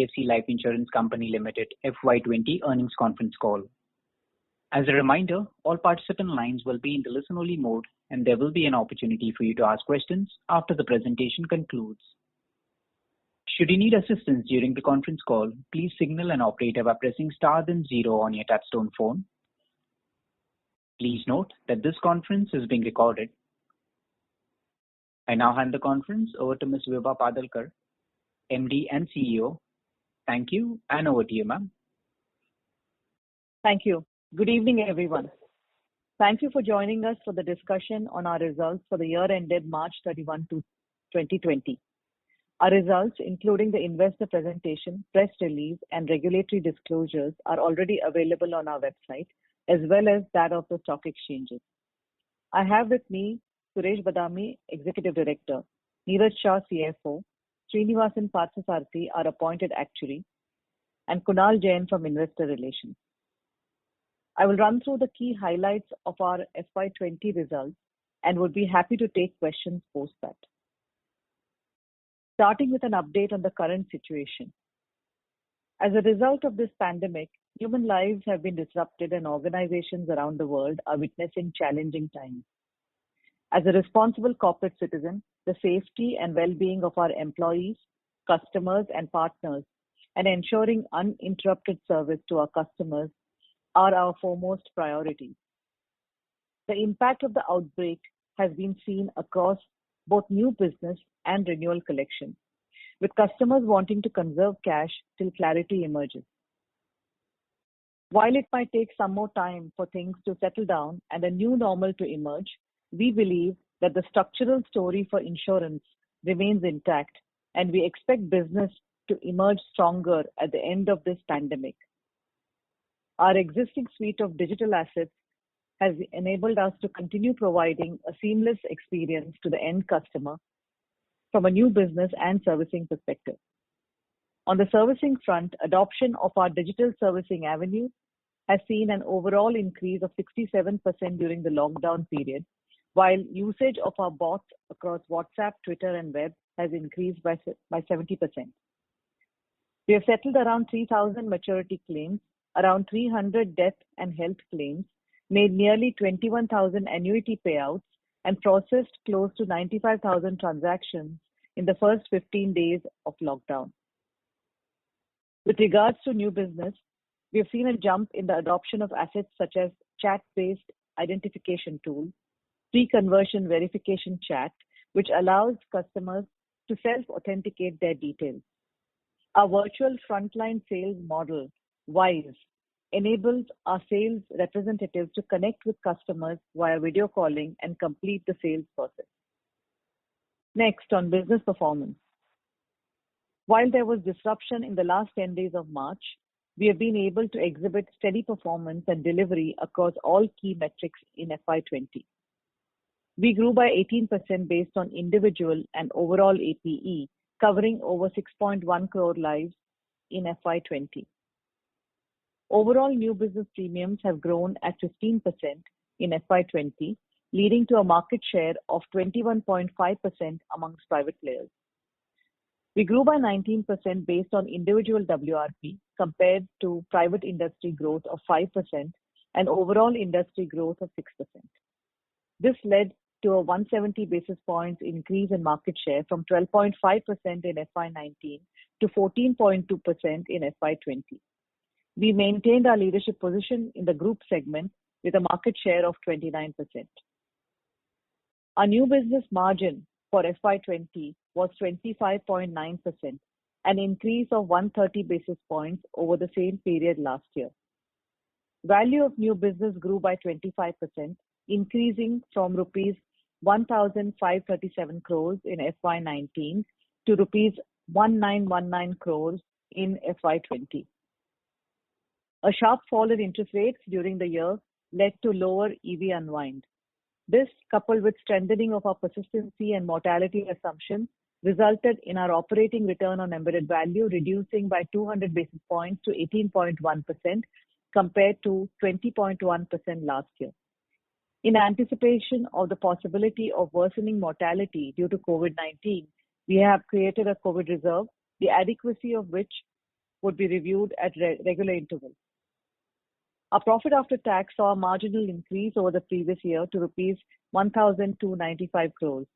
HDFC Life Insurance Company Limited FY20 earnings conference call. As a reminder, all participant lines will be in the listen-only mode, and there will be an opportunity for you to ask questions after the presentation concludes. Should you need assistance during the conference call, please signal an operator by pressing star then 0 on your touchtone phone. Please note that this conference is being recorded. I now hand the conference over to Ms. Vibha Padalkar, MD and CEO. Thank you, and over to you, ma'am. Thank you. Good evening, everyone. Thank you for joining us for the discussion on our results for the year ended March 31, 2020. Our results, including the investor presentation, press release, and regulatory disclosures, are already available on our website, as well as that of the stock exchanges. I have with me Suresh Badami, Executive Director, Neeraj Shah, CFO, Srinivasan Parthasarathy, our Appointed Actuary, and Kunal Jain from Investor Relations. I will run through the key highlights of our FY20 results and would be happy to take questions post that. Starting with an update on the current situation. As a result of this pandemic, human lives have been disrupted and organizations around the world are witnessing challenging times. As a responsible corporate citizen, the safety and well-being of our employees, customers, and partners, and ensuring uninterrupted service to our customers are our foremost priorities. The impact of the outbreak has been seen across both new business and renewal collection, with customers wanting to conserve cash till clarity emerges. While it might take some more time for things to settle down and a new normal to emerge, we believe that the structural story for insurance remains intact, and we expect business to emerge stronger at the end of this pandemic. Our existing suite of digital assets has enabled us to continue providing a seamless experience to the end customer from a new business and servicing perspective. On the servicing front, adoption of our digital servicing avenue has seen an overall increase of 67% during the lockdown period, while usage of our bots across WhatsApp, Twitter, and web has increased by 70%. We have settled around 3,000 maturity claims, around 300 death and health claims, made nearly 21,000 annuity payouts, and processed close to 95,000 transactions in the first 15 days of lockdown. With regards to new business, we have seen a jump in the adoption of assets such as chat-based identification tool, pre-conversion verification chat, which allows customers to self-authenticate their details. Our virtual frontline sales model, WISE, enables our sales representatives to connect with customers via video calling and complete the sales process. Next, on business performance. While there was disruption in the last 10 days of March, we have been able to exhibit steady performance and delivery across all key metrics in FY20. We grew by 18% based on individual and overall APE, covering over 6.1 crore lives in FY20. Overall new business premiums have grown at 15% in FY20, leading to a market share of 21.5% amongst private players. We grew by 19% based on individual WRP compared to private industry growth of 5% and overall industry growth of 6%. This led to a 170 basis points increase in market share from 12.5% in FY19 to 14.2% in FY20. We maintained our leadership position in the group segment with a market share of 29%. Our new business margin for FY20 was 25.9%, an increase of 130 basis points over the same period last year. Value of new business grew by 25%, increasing from rupees 1,537 crores in FY19 to rupees 1,919 crores in FY20. A sharp fall in interest rates during the year led to lower EV unwind. This, coupled with strengthening of our persistency and mortality assumptions, resulted in our operating return on embedded value reducing by 200 basis points to 18.1% compared to 20.1% last year. In anticipation of the possibility of worsening mortality due to COVID-19, we have created a COVID reserve, the adequacy of which would be reviewed at regular intervals. Our profit after tax saw a marginal increase over the previous year to rupees 1,295 crores.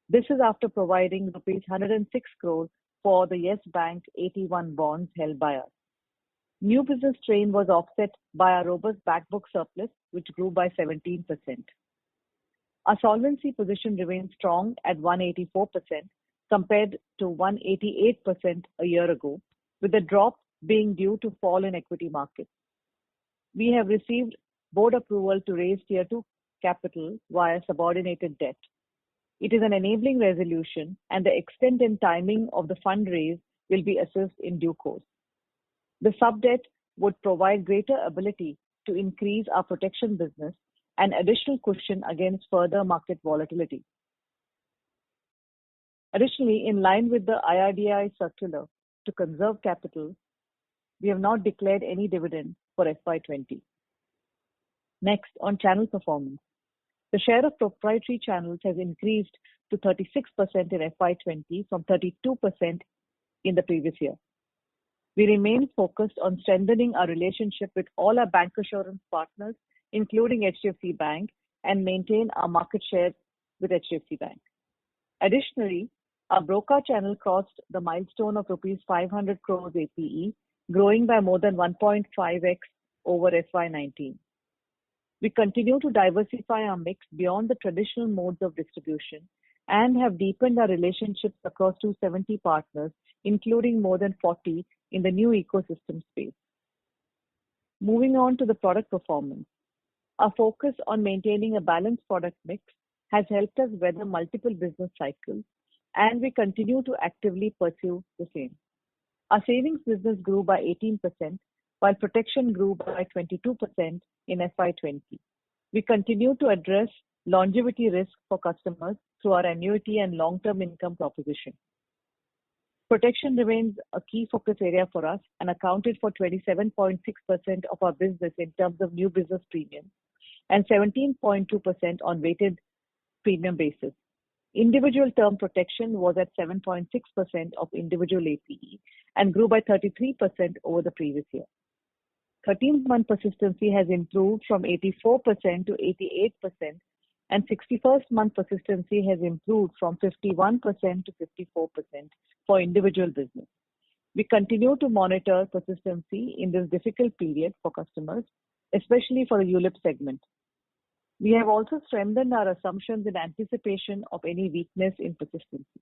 This is after providing rupees 106 crores for the Yes Bank 81 bonds held by us. New business strain was offset by a robust backbook surplus, which grew by 17%. Our solvency position remains strong at 184% compared to 188% a year ago, with the drop being due to fall in equity markets. We have received board approval to raise Tier 2 capital via subordinated debt. It is an enabling resolution, and the extent and timing of the fundraise will be assessed in due course. The sub-debt would provide greater ability to increase our protection business and additional cushion against further market volatility. Additionally, in line with the IRDAI circular to conserve capital, we have not declared any dividend for FY20. Next, on channel performance. The share of proprietary channels has increased to 36% in FY20 from 32% in the previous year. We remain focused on strengthening our relationship with all our bancassurance partners, including HDFC Bank, and maintain our market share with HDFC Bank. Additionally, our broker channel crossed the milestone of rupees 500 crores APE, growing by more than 1.5x over FY19. We continue to diversify our mix beyond the traditional modes of distribution and have deepened our relationships across 270 partners, including more than 40 in the new ecosystem space. Moving on to the product performance. Our focus on maintaining a balanced product mix has helped us weather multiple business cycles, and we continue to actively pursue the same. Our savings business grew by 18%, while protection grew by 22% in FY20. We continue to address longevity risk for customers through our annuity and long-term income proposition. Protection remains a key focus area for us and accounted for 27.6% of our business in terms of new business premium and 17.2% on weighted premium basis. Individual term protection was at 7.6% of individual APE and grew by 33% over the previous year. 13th-month persistency has improved from 84% to 88%, and 61st-month persistency has improved from 51% to 54% for individual business. We continue to monitor persistency in this difficult period for customers, especially for the ULIP segment. We have also strengthened our assumptions in anticipation of any weakness in persistency.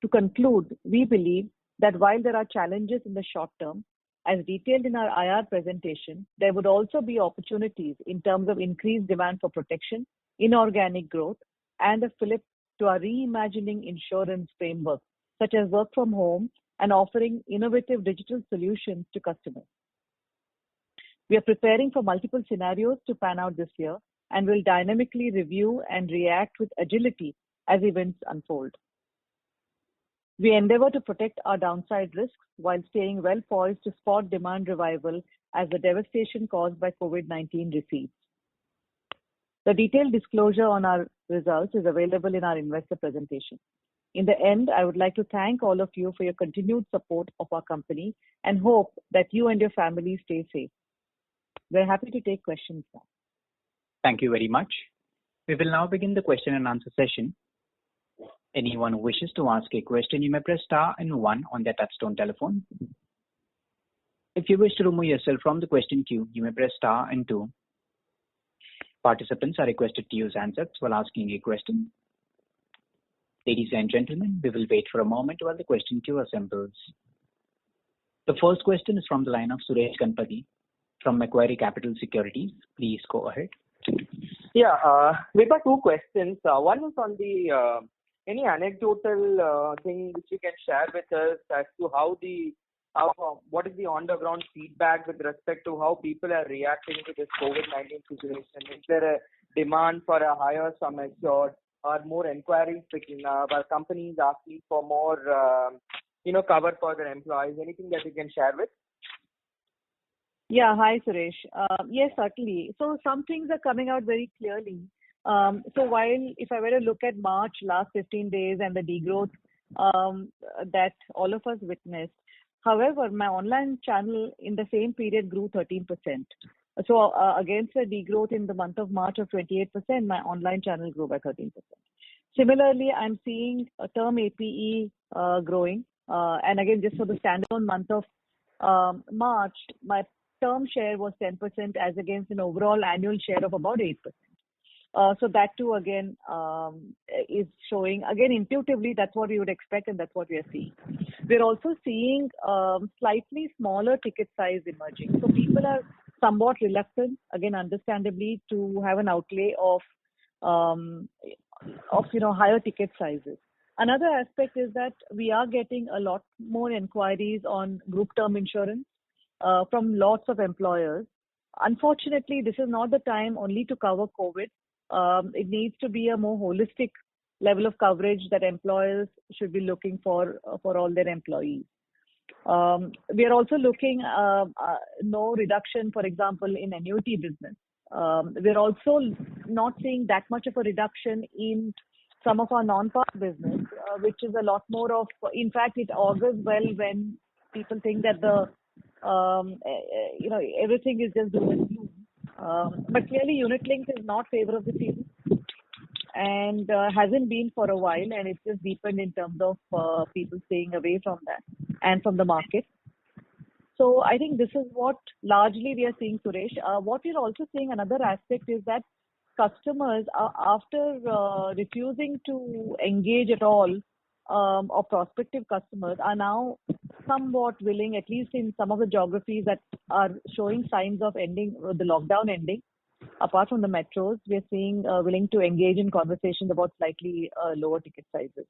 To conclude, we believe that while there are challenges in the short term, as detailed in our IR presentation, there would also be opportunities in terms of increased demand for protection, inorganic growth, and a flip to our reimagining insurance framework, such as work from home and offering innovative digital solutions to customers. We are preparing for multiple scenarios to pan out this year and will dynamically review and react with agility as events unfold. We endeavor to protect our downside risks while staying well poised to spot demand revival as the devastation caused by COVID-19 recedes. The detailed disclosure on our results is available in our investor presentation. In the end, I would like to thank all of you for your continued support of our company and hope that you and your family stay safe. We're happy to take questions now. Thank you very much. We will now begin the question and answer session. Anyone who wishes to ask a question, you may press star and 1 on their touchtone telephone. If you wish to remove yourself from the question queue, you may press star and 2. Participants are requested to use handsets while asking a question. Ladies and gentlemen, we will wait for a moment while the question queue assembles. The first question is from the line of Suresh Ganapathy from Macquarie Capital Securities. Please go ahead. Yeah, we've got 2 questions. One is on the any anecdotal thing which you can share with us as to what is the on-the-ground feedback with respect to how people are reacting to this COVID-19 situation? Is there a demand for a higher sum assured or more inquiries picking up? Are companies asking for more, cover for their employees? Anything that you can share with? Yeah, hi Suresh. Yes, certainly. So some things are coming out very clearly. So while if I were to look at March, last 15 days and the degrowth that all of us witnessed, However, my online channel in the same period grew 13%. So against a degrowth in the month of March of 28%, my online channel grew by 13%. Similarly, I'm seeing a term APE growing. And again, just for the standalone month of March, my term share was 10% as against an overall annual share of about 8%. So that too again is showing, again intuitively, that's what we would expect and that's what we are seeing. We're also seeing slightly smaller ticket size emerging. So people are somewhat reluctant, again understandably, to have an outlay of higher ticket sizes. Another aspect is that we are getting a lot more inquiries on group term insurance from lots of employers. Unfortunately, this is not the time only to cover COVID. It needs to be a more holistic level of coverage that employers should be looking for all their employees. We are also looking no reduction, for example, in annuity business. We're also not seeing that much of a reduction in some of our non-par business, which is a lot more of, in fact, it augurs well when people think that everything is just doom and gloom. But clearly, unit link is not favor of the season and hasn't been for a while, and it's just deepened in terms of people staying away from that and from the market. So I think this is what largely we are seeing, Suresh. What we're also seeing, another aspect is that customers, after refusing to engage at all, or prospective customers are now somewhat willing, at least in some of the geographies that are showing signs of ending, the lockdown ending. Apart from the metros, we are seeing willing to engage in conversations about slightly lower ticket sizes.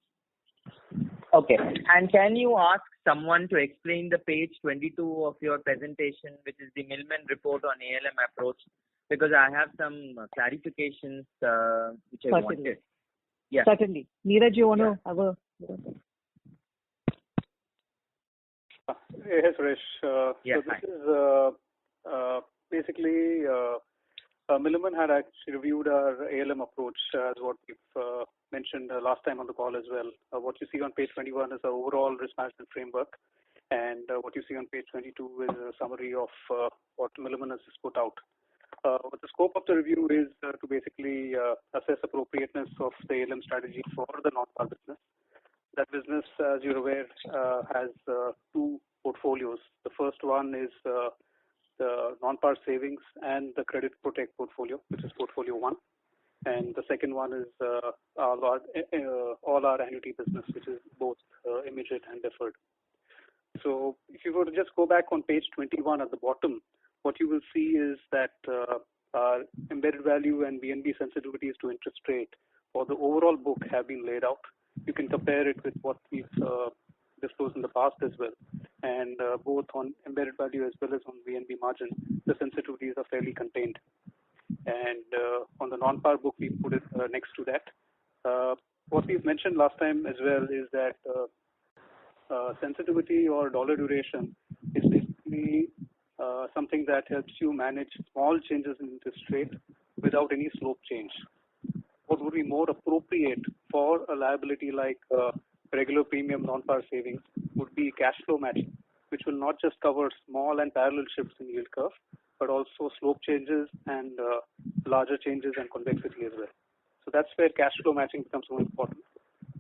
Okay. And can you ask someone to explain the page 22 of your presentation, which is the Millman report on ALM approach? Because I have some clarifications which I wanted. Yeah. Certainly. Neeraj, you want to have a... Hey, Suresh. Yeah, so this is basically Milliman had actually reviewed our ALM approach as what we've mentioned last time on the call as well. What you see on page 21 is the overall risk management framework, and what you see on page 22 is a summary of what Milliman has just put out. The scope of the review is to basically assess appropriateness of the ALM strategy for the non-par business. That business, as you're aware, has two portfolios. The first one is the non-par savings and the credit protect portfolio, which is portfolio 1. And the second one is all our annuity business, which is both immediate and deferred. So if you were to just go back on page 21 at the bottom, what you will see is that our embedded value and VNB sensitivities to interest rate for the overall book have been laid out. You can compare it with what we've disclosed in the past as well. And both on embedded value as well as on VNB margin, the sensitivities are fairly contained. And on the non-par book, we put it next to that. What we've mentioned last time as well is that sensitivity or dollar duration is basically something that helps you manage small changes in interest rate without any slope change. What would be more appropriate for a liability like regular premium non-par savings would be cash flow matching, which will not just cover small and parallel shifts in yield curve, but also slope changes and larger changes and convexity as well. So that's where cash flow matching becomes so important.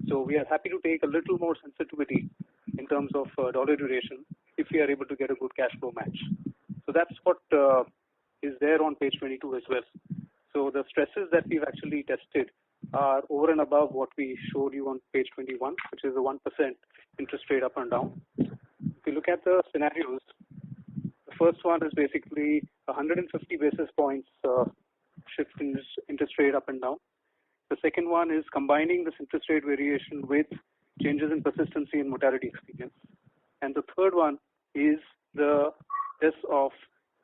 So we are happy to take a little more sensitivity in terms of dollar duration if we are able to get a good cash flow match. So that's what is there on page 22 as well. So the stresses that we've actually tested are over and above what we showed you on page 21, which is a 1% interest rate up and down. If you look at the scenarios, the first one is basically 150 basis points shift in interest rate up and down. The second one is combining this interest rate variation with changes in persistency and mortality experience. And the third one is the test of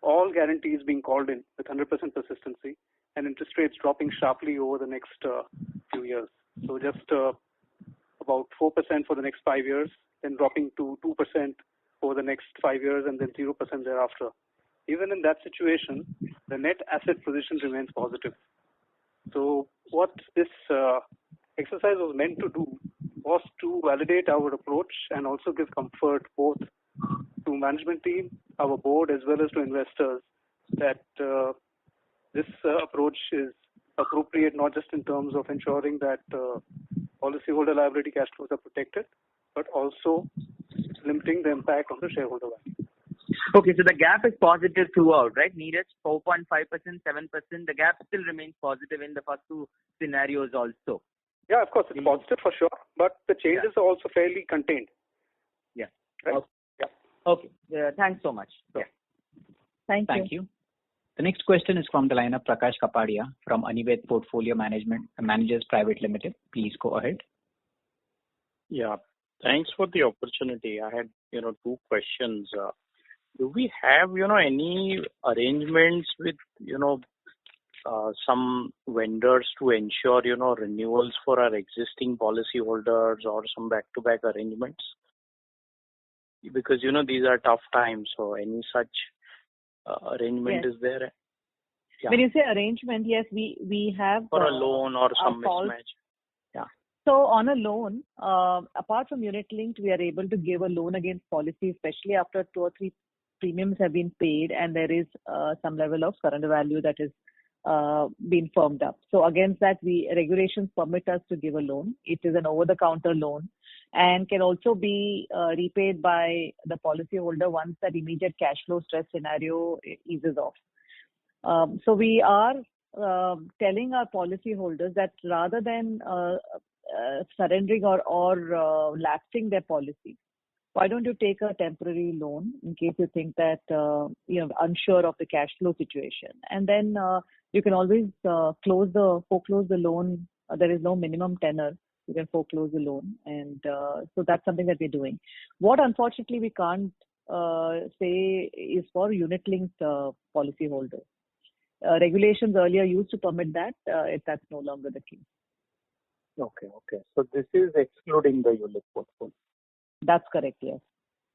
all guarantees being called in with 100% persistency and interest rates dropping sharply over the next few years. So just about 4% for the next 5 years, then dropping to 2% over the next 5 years, and then 0% thereafter. Even in that situation, the net asset position remains positive. So what this exercise was meant to do was to validate our approach and also give comfort both to management team, our board, as well as to investors that this approach is appropriate, not just in terms of ensuring that policyholder liability cash flows are protected, but also limiting the impact on the shareholder value. Okay, so the gap is positive throughout, right? Neeraj, 4.5%, 7%. The gap still remains positive in the first two scenarios also. Yeah, of course, it's positive for sure, but the changes are also fairly contained. Yeah. Right? Okay. Yeah. Okay. Thanks so much. Yeah. Thank you. The next question is from the line of Prakash Kapadia from Anivet Portfolio Managers Private Limited. Please go ahead. Yeah. Thanks for the opportunity. I had, two questions. Do we have, any arrangements with, some vendors to ensure, renewals for our existing policyholders or some back-to-back arrangements? Because, these are tough times, so any such arrangement is there? Yeah. When you say arrangement, yes, we have... For a loan or some mismatch. Yeah. So on a loan, apart from unit linked, we are able to give a loan against policy, especially after 2 or 3 premiums have been paid and there is some level of surrender value that is been firmed up. So against that, regulations permit us to give a loan. It is an over-the-counter loan and can also be repaid by the policyholder once that immediate cash flow stress scenario eases off. So we are telling our policyholders that rather than surrendering or lapsing their policy, why don't you take a temporary loan in case you think that you're unsure of the cash flow situation, and then you can always foreclose the loan. There is no minimum tenor. You can foreclose the loan, and so that's something that we're doing. What unfortunately we can't say is for unit-linked policyholders. Regulations earlier used to permit that. That's no longer the case. Okay. So this is excluding the ULIP portfolio. That's correct, yes.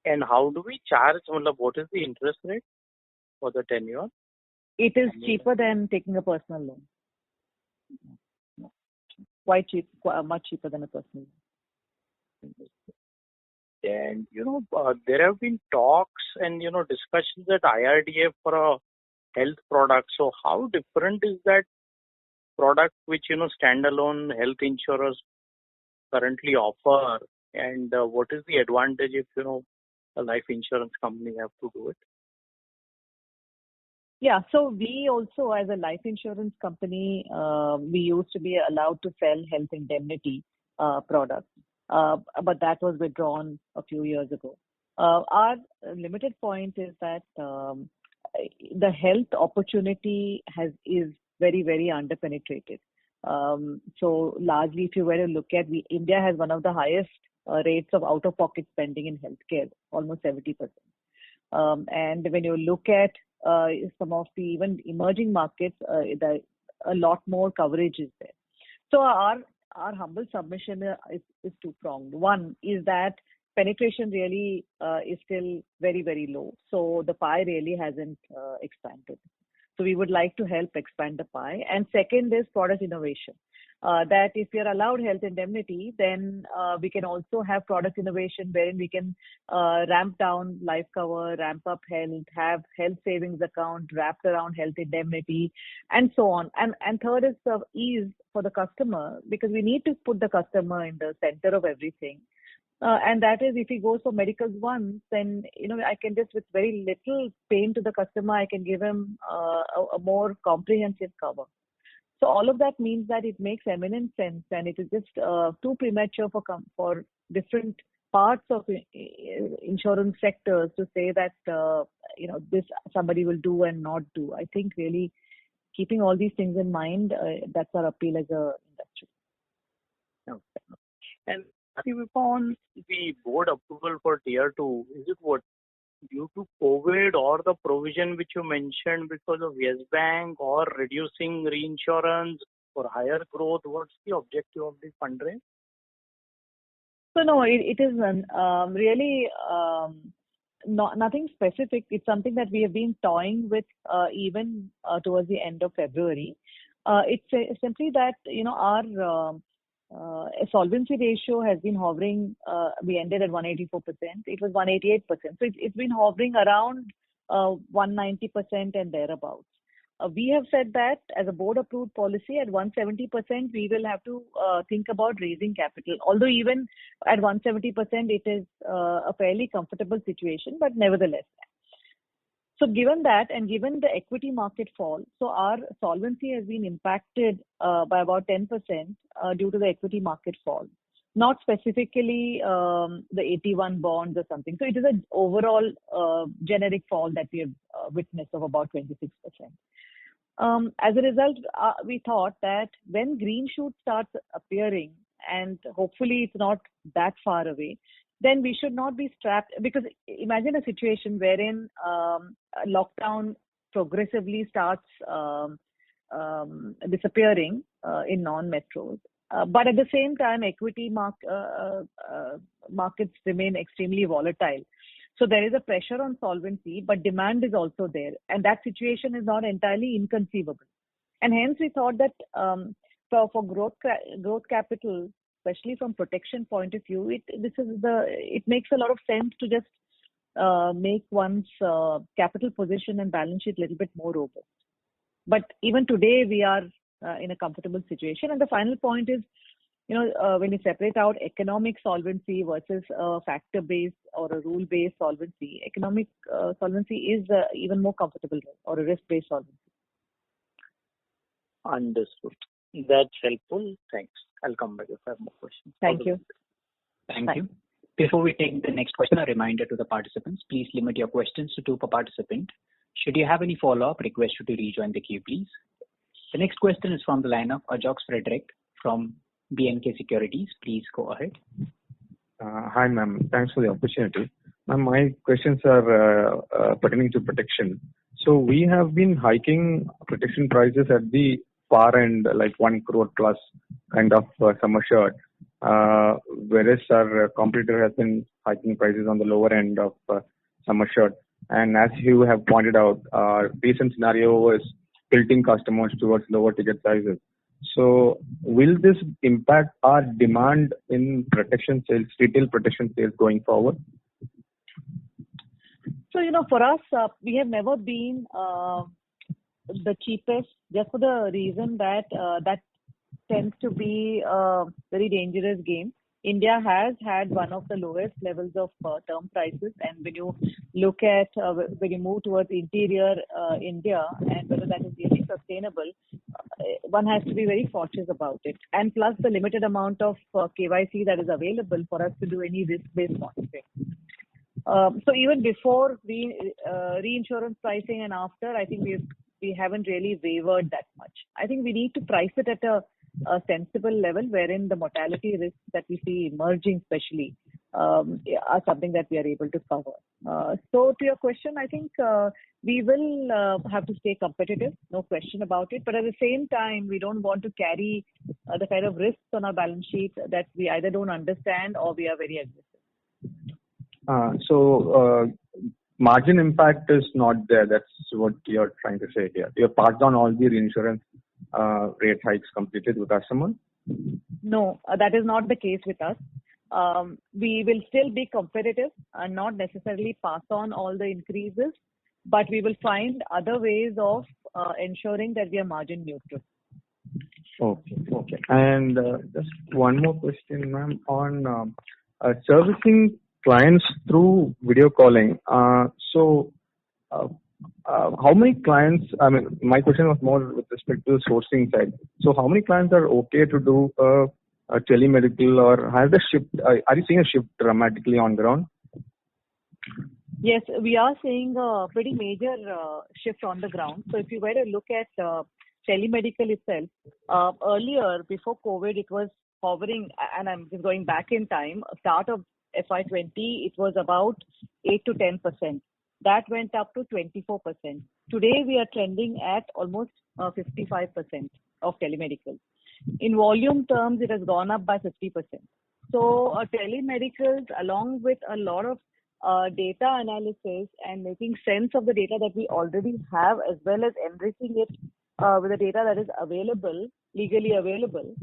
And how do we charge? What is the interest rate for the tenure? It is cheaper than taking a personal loan. Quite cheap, much cheaper than a personal loan. And, there have been talks and, discussions at IRDA for a health product. So how different is that product which, standalone health insurers currently offer? And what is the advantage if, a life insurance company have to do it? Yeah, so we also, as a life insurance company, we used to be allowed to sell health indemnity products, but that was withdrawn a few years ago. Our limited point is that the health opportunity is very, very underpenetrated. So largely, if you were to look at, India has one of the highest rates of out-of-pocket spending in healthcare, almost 70%. And when you look at some of the even emerging markets, a lot more coverage is there. So our humble submission is two-pronged. One is that penetration really is still very, very low. So the pie really hasn't expanded. So we would like to help expand the pie. And second is product innovation. That if you're allowed health indemnity, then we can also have product innovation wherein we can ramp down life cover, ramp up health, have health savings account wrapped around health indemnity, and so on. And third is the ease for the customer, because we need to put the customer in the center of everything. And that is, if he goes for medicals once, then, I can just, with very little pain to the customer, I can give him a more comprehensive cover. So all of that means that it makes eminent sense, and it is just too premature for different parts of insurance sectors to say that, this somebody will do and not do. I think really keeping all these things in mind, that's our appeal as a industry. Okay. And upon the board approval for Tier 2, is it due to COVID or the provision which you mentioned because of Yes Bank or reducing reinsurance for higher growth? What's the objective of the fundraise? So no, it is really nothing specific. It's something that we have been toying with even towards the end of February. It's simply that, our solvency ratio has been hovering. We ended at 184%. It was 188%. So it's been hovering around 190% and thereabouts. We have said that as a board-approved policy, at 170%, we will have to think about raising capital. Although even at 170%, it is a fairly comfortable situation, but nevertheless. So given that and given the equity market fall, so our solvency has been impacted by about 10% due to the equity market fall. Not specifically the 81 bonds or something. So it is an overall generic fall that we have witnessed of about 26%. As a result, we thought that when green shoots start appearing, and hopefully it's not that far away, then we should not be strapped. Because imagine a situation wherein lockdown progressively starts disappearing in non-metros. But at the same time, equity markets remain extremely volatile. So there is a pressure on solvency, but demand is also there. And that situation is not entirely inconceivable. And hence we thought that for growth capital, especially from protection point of view, it makes a lot of sense to just make one's capital position and balance sheet a little bit more robust. But even today, we are in a comfortable situation. And the final point is, when you separate out economic solvency versus a factor-based or a rule-based solvency, economic solvency is even more comfortable, or a risk-based solvency. Understood. That's helpful. Thanks. I'll come back if I have more questions. Thank you. Thank you. Before we take the next question, a reminder to the participants, please limit your questions to 2 per participant. Should you have any follow-up, request you to rejoin the queue, please. The next question is from the line of Ajox Frederick from B&K Securities. Please go ahead. Hi, ma'am. Thanks for the opportunity. Ma'am, my questions are pertaining to protection. So we have been hiking protection prices at the far end, like 1 crore plus kind of sum assured, whereas our competitor has been hiking prices on the lower end of sum assured. And as you have pointed out, our recent scenario is tilting customers towards lower ticket sizes. So will this impact our demand in protection sales, retail protection sales going forward? So, for us, we have never been the cheapest, just for the reason that that tends to be a very dangerous game. India has had one of the lowest levels of term prices, and when you look at when you move towards interior India and whether that is really sustainable, one has to be very cautious about it. And plus the limited amount of KYC that is available for us to do any risk-based monitoring. So even before reinsurance pricing and after, I think we haven't really wavered that much. I think we need to price it at a sensible level wherein the mortality risks that we see emerging especially are something that we are able to cover. So to your question, I think we will have to stay competitive, no question about it. But at the same time, we don't want to carry the kind of risks on our balance sheet that we either don't understand or we are very aggressive. So margin impact is not there. That's what you're trying to say here. You have passed on all the reinsurance rate hikes completed with customers? No, that is not the case with us. We will still be competitive and not necessarily pass on all the increases, but we will find other ways of ensuring that we are margin neutral. Okay. And just one more question, ma'am, on servicing clients through video calling. How many clients, my question was more with respect to the sourcing side. So how many clients are okay to do a telemedical, or has the shift, are you seeing a shift dramatically on ground? Yes, we are seeing a pretty major shift on the ground. So if you were to look at telemedical itself, earlier, before COVID, it was hovering, and I'm just going back in time, start of FY20, it was about 8 to 10%. That went up to 24%. Today, we are trending at almost 55% of telemedicals. In volume terms, it has gone up by 50%. So telemedicals, along with a lot of data analysis and making sense of the data that we already have, as well as enriching it with the data that is available, legally available,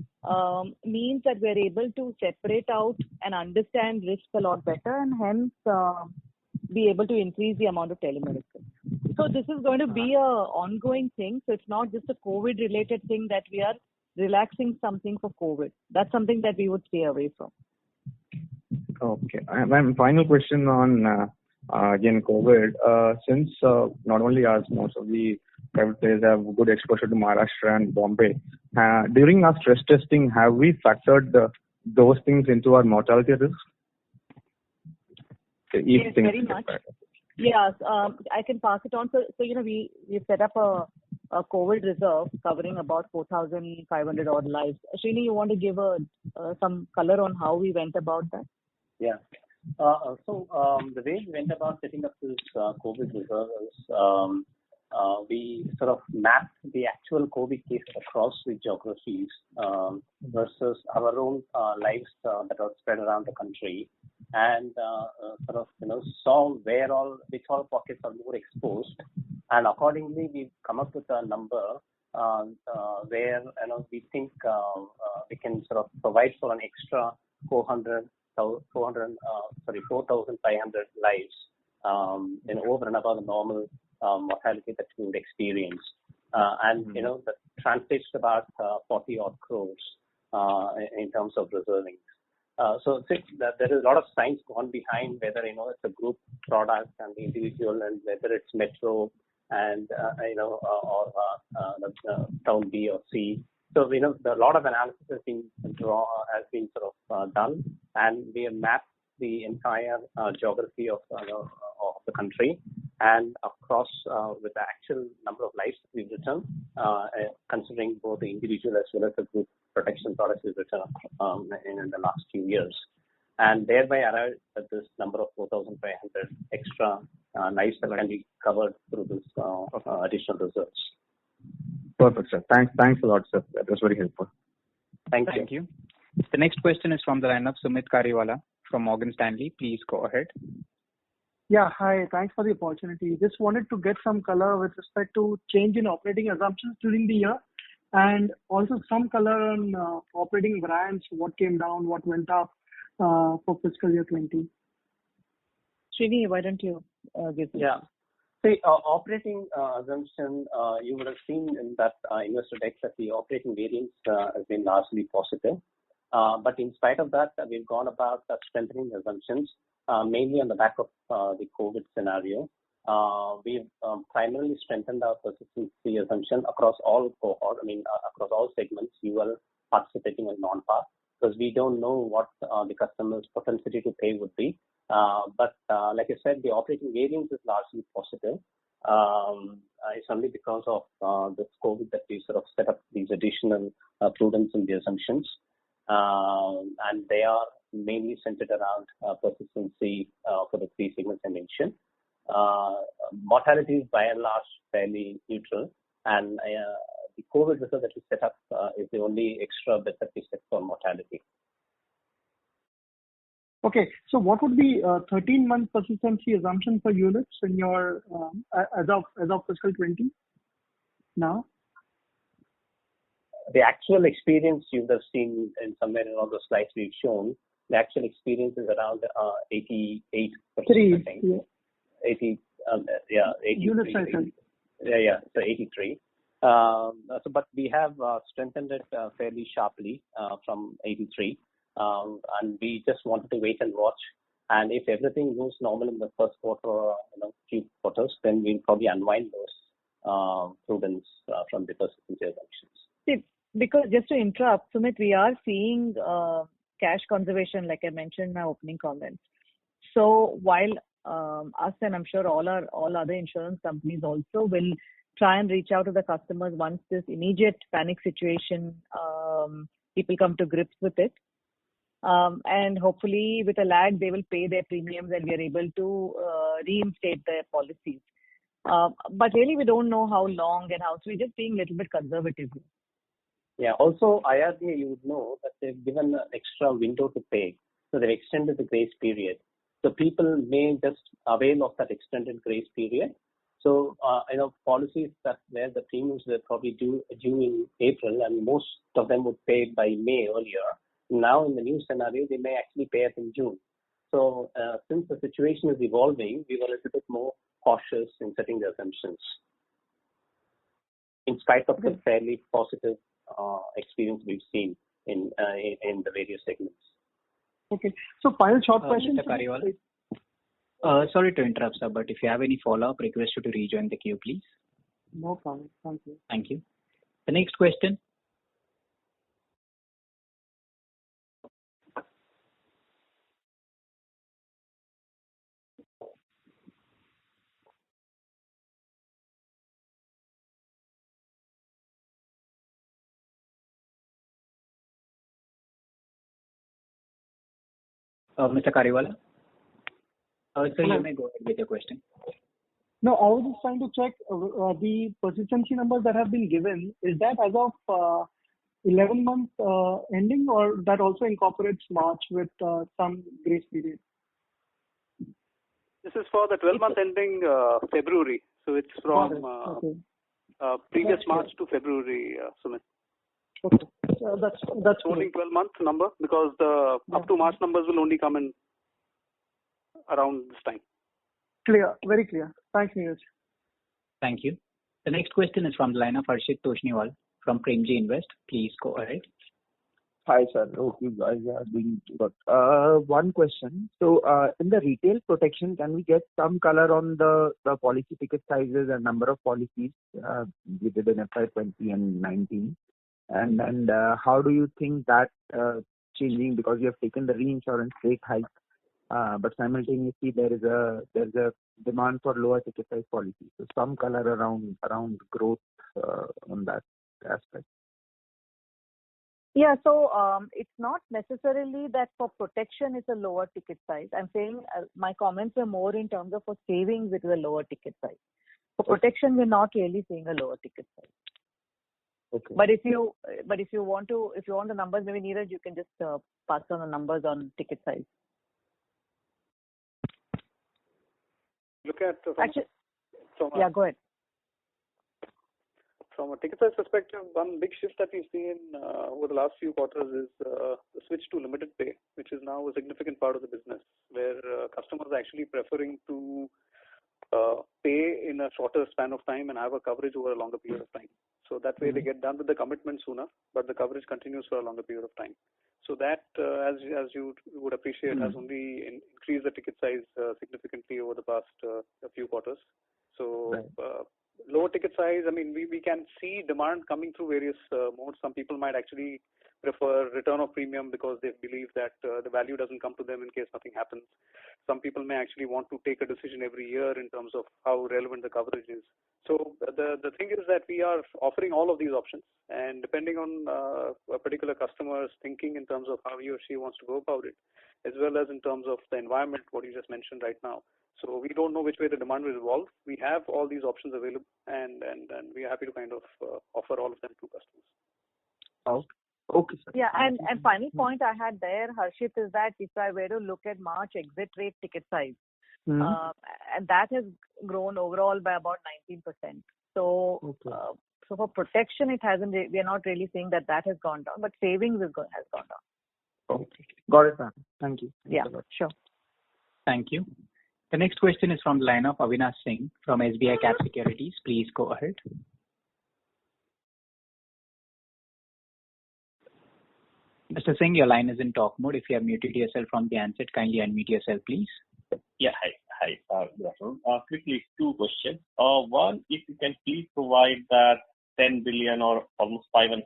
means that we're able to separate out and understand risk a lot better, and hence be able to increase the amount of telemedicine. So this is going to be a ongoing thing. So it's not just a COVID-related thing that we are relaxing something for COVID. That's something that we would stay away from. Okay. And final question on again COVID. Since not only us, most of the private players have good exposure to Maharashtra and Bombay. During our stress testing, have we factored those things into our mortality risk? Yes, very much. Yes, I can pass it on. So we set up a COVID reserve covering about 4,500 odd lives. Srini, you want to give some color on how we went about that? Yeah. So the way we went about setting up this COVID reserve is we sort of mapped the actual COVID cases across the geographies versus our own lives that are spread around the country, and sort of saw which all pockets are more exposed, and accordingly we've come up with a number where we think we can sort of provide for an extra 4,500 lives over and above the normal mortality that we would experience, and that translates to about 40 odd crores in terms of reserving. So there is a lot of science gone behind whether it's a group product and the individual, and whether it's metro and or town B or C. So a lot of analysis has been sort of done, and we have mapped the entire geography of the country, and across with the actual number of lives that we've written, considering both the individual as well as the group protection products we've written in the last few years, and thereby arrived at this number of 4,500 extra lives that can be covered through this additional reserves. Perfect, sir. Thanks a lot, sir. That was very helpful. Thank you. The next question is from the line of Sumit Kariwala from Morgan Stanley. Please go ahead. Yeah, hi. Thanks for the opportunity. Just wanted to get some color with respect to change in operating assumptions during the year, and also some color on operating variance, what came down, what went up for fiscal year 20. Srini, why don't you give this? Yeah. See, operating assumption, you would have seen in that investor deck that the operating variance has been largely positive. But in spite of that, we've gone about strengthening assumptions, mainly on the back of the COVID scenario. We've primarily strengthened our persistency assumption across all cohorts, across all segments, UL, participating and non-par, because we don't know what the customer's propensity to pay would be. But like I said, the operating variance is largely positive. It's only because of this COVID that we sort of set up these additional prudence in the assumptions. And they are mainly centered around persistency for the three segments I mentioned. Mortality is by and large fairly neutral, and the COVID reserve that we set up is the only extra bit that we set for mortality. Okay, so what would be 13-month persistency assumption for units in your as of fiscal 20 now? The actual experience you would have seen in somewhere in all the slides we've shown, the actual experience is around 88%. I think. Yeah. 80, 83. Units, I think. So 83. But we have strengthened it fairly sharply from 83. And we just wanted to wait and watch. And if everything goes normal in the first quarter or few quarters, then we'll probably unwind those prudence from the persistency assumptions. See, because just to interrupt, Sumit, we are seeing cash conservation, like I mentioned in my opening comments. So while us and I'm sure all other insurance companies also will try and reach out to the customers once this immediate panic situation, people come to grips with it. And hopefully with a lag, they will pay their premiums and we are able to reinstate their policies. But really, we don't know how long and how, so we're just being a little bit conservative. Yeah, also IRDA, you would know that they've given an extra window to pay. So they've extended the grace period. So people may just avail of that extended grace period. So, policies that where the premiums were probably due in April, and most of them would pay by May earlier. Now, in the new scenario, they may actually pay it in June. So, since the situation is evolving, we were a little bit more cautious in setting the assumptions, in spite of the fairly positive experience we've seen in the various segments. Okay. So, final short question. Mr. Kariwala. Sorry to interrupt, sir, but if you have any follow-up, request you to rejoin the queue, please. No problem. Thank you. Thank you. The next question. Mr. Kariwala. Sir, you may go ahead with your question. No, I was just trying to check the persistency numbers that have been given. Is that as of 11 month ending, or that also incorporates March with some grace period? This is for the 12-month ending February. So it's from previous March to February, Sumit. Okay. That's only 12-month number, because the up to March numbers will only come in around this time. Clear. Very clear. Thanks, Neeraj. Thank you. The next question is from the line of Harshit Toshniwal from Premji Invest. Please go ahead. Hi, sir. Hope you guys are doing good. One question. So, in the retail protection, can we get some color on the policy ticket sizes and number of policies we did in FY20 and 19? And how do you think that changing, because you have taken the reinsurance rate hike, but simultaneously there is a demand for lower ticket size policies. So some color around growth on that aspect. Yeah, so it's not necessarily that for protection it's a lower ticket size. I'm saying my comments are more in terms of for savings it is a lower ticket size. For protection we're not really seeing a lower ticket size. Okay. But if you want the numbers, maybe Neeraj, you can just pass on the numbers on ticket size. Look at go ahead. From a ticket size perspective, one big shift that we've seen over the last few quarters is the switch to limited pay, which is now a significant part of the business, where customers are actually preferring to pay in a shorter span of time and have a coverage over a longer period of time. So that way they get done with the commitment sooner, but the coverage continues for a longer period of time. So that, as you would appreciate, has only increased the ticket size significantly over the past few quarters. So lower ticket size, I mean, we can see demand coming through various modes. Some people might actually prefer return of premium because they believe that the value doesn't come to them in case nothing happens. Some people may actually want to take a decision every year in terms of how relevant the coverage is. So the thing is that we are offering all of these options, and depending on a particular customer's thinking in terms of how he or she wants to go about it, as well as in terms of the environment, what you just mentioned right now. So we don't know which way the demand will evolve. We have all these options available, and we are happy to kind of offer all of them to customers. Okay, sir. Yeah, and final point I had there, Harshit, is that if I were to look at March exit rate ticket size, and that has grown overall by about 19%. So, so for protection, it hasn't. We are not really seeing that has gone down, but savings has gone down. Okay, got it, ma'am. Thank you. Thanks sure. Thank you. The next question is from the line of Avinash Singh from SBI Cap Securities. Please go ahead. Mr. Singh, your line is in talk mode. If you have muted yourself from the handset, kindly unmute yourself, please. Yeah, hi. Good afternoon. Quickly, two questions. One, if you can please provide that 10 billion or almost 5.5%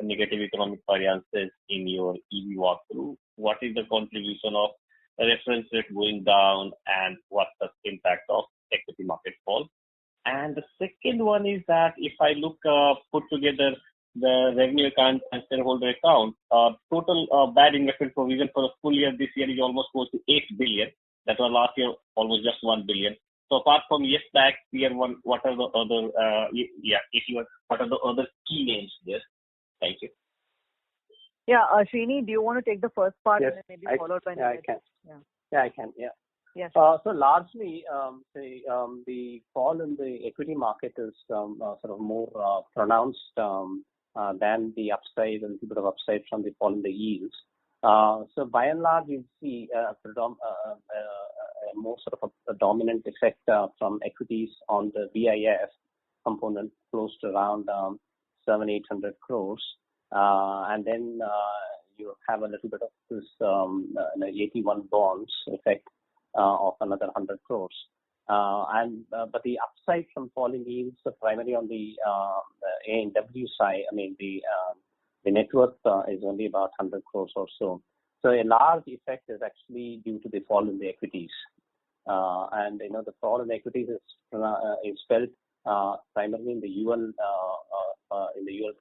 negative economic variances in your EV walkthrough. What is the contribution of the reference rate going down, and what's the impact of equity market fall? And the second one is that if I look put together the revenue account and shareholder account, total bad investment provision for the full year this year is almost close to 8 billion. That was last year almost just 1 billion. So apart from Yes Tax, Tier 1, what are the other what are the other key names there? Thank you. Yeah, Srini, do you want to take the first part Yes, and then maybe followed by I can. Yeah. Yeah, I can. Yeah. Yes. So largely, the fall in the equity market is sort of more pronounced than the upside, a little bit of upside from the fall in the yields. So by and large, you see more sort of a dominant effect from equities on the VIF component, close to around 700-800 crores, and then you have a little bit of this 81 bonds effect of another 100 crores. But the upside from falling yields are primarily on the A&W side. I mean, the net worth is only about 100 crores or so. So a large effect is actually due to the fall in the equities. And the fall in equities is felt primarily in the UL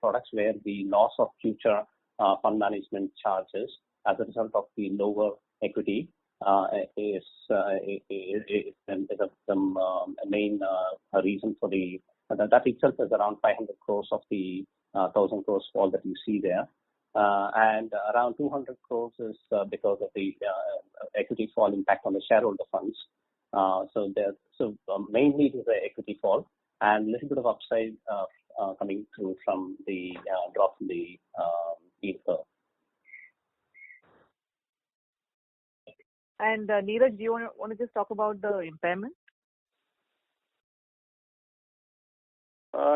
products, where the loss of future fund management charges as a result of the lower equity is the main reason for that itself is around 500 crores of the 1,000 crores fall that you see there. And around 200 crores is because of the equity fall impact on the shareholder funds. So mainly it is the equity fall and a little bit of upside coming through from the drop in the yield curve. And Neeraj, do you want to just talk about the impairment?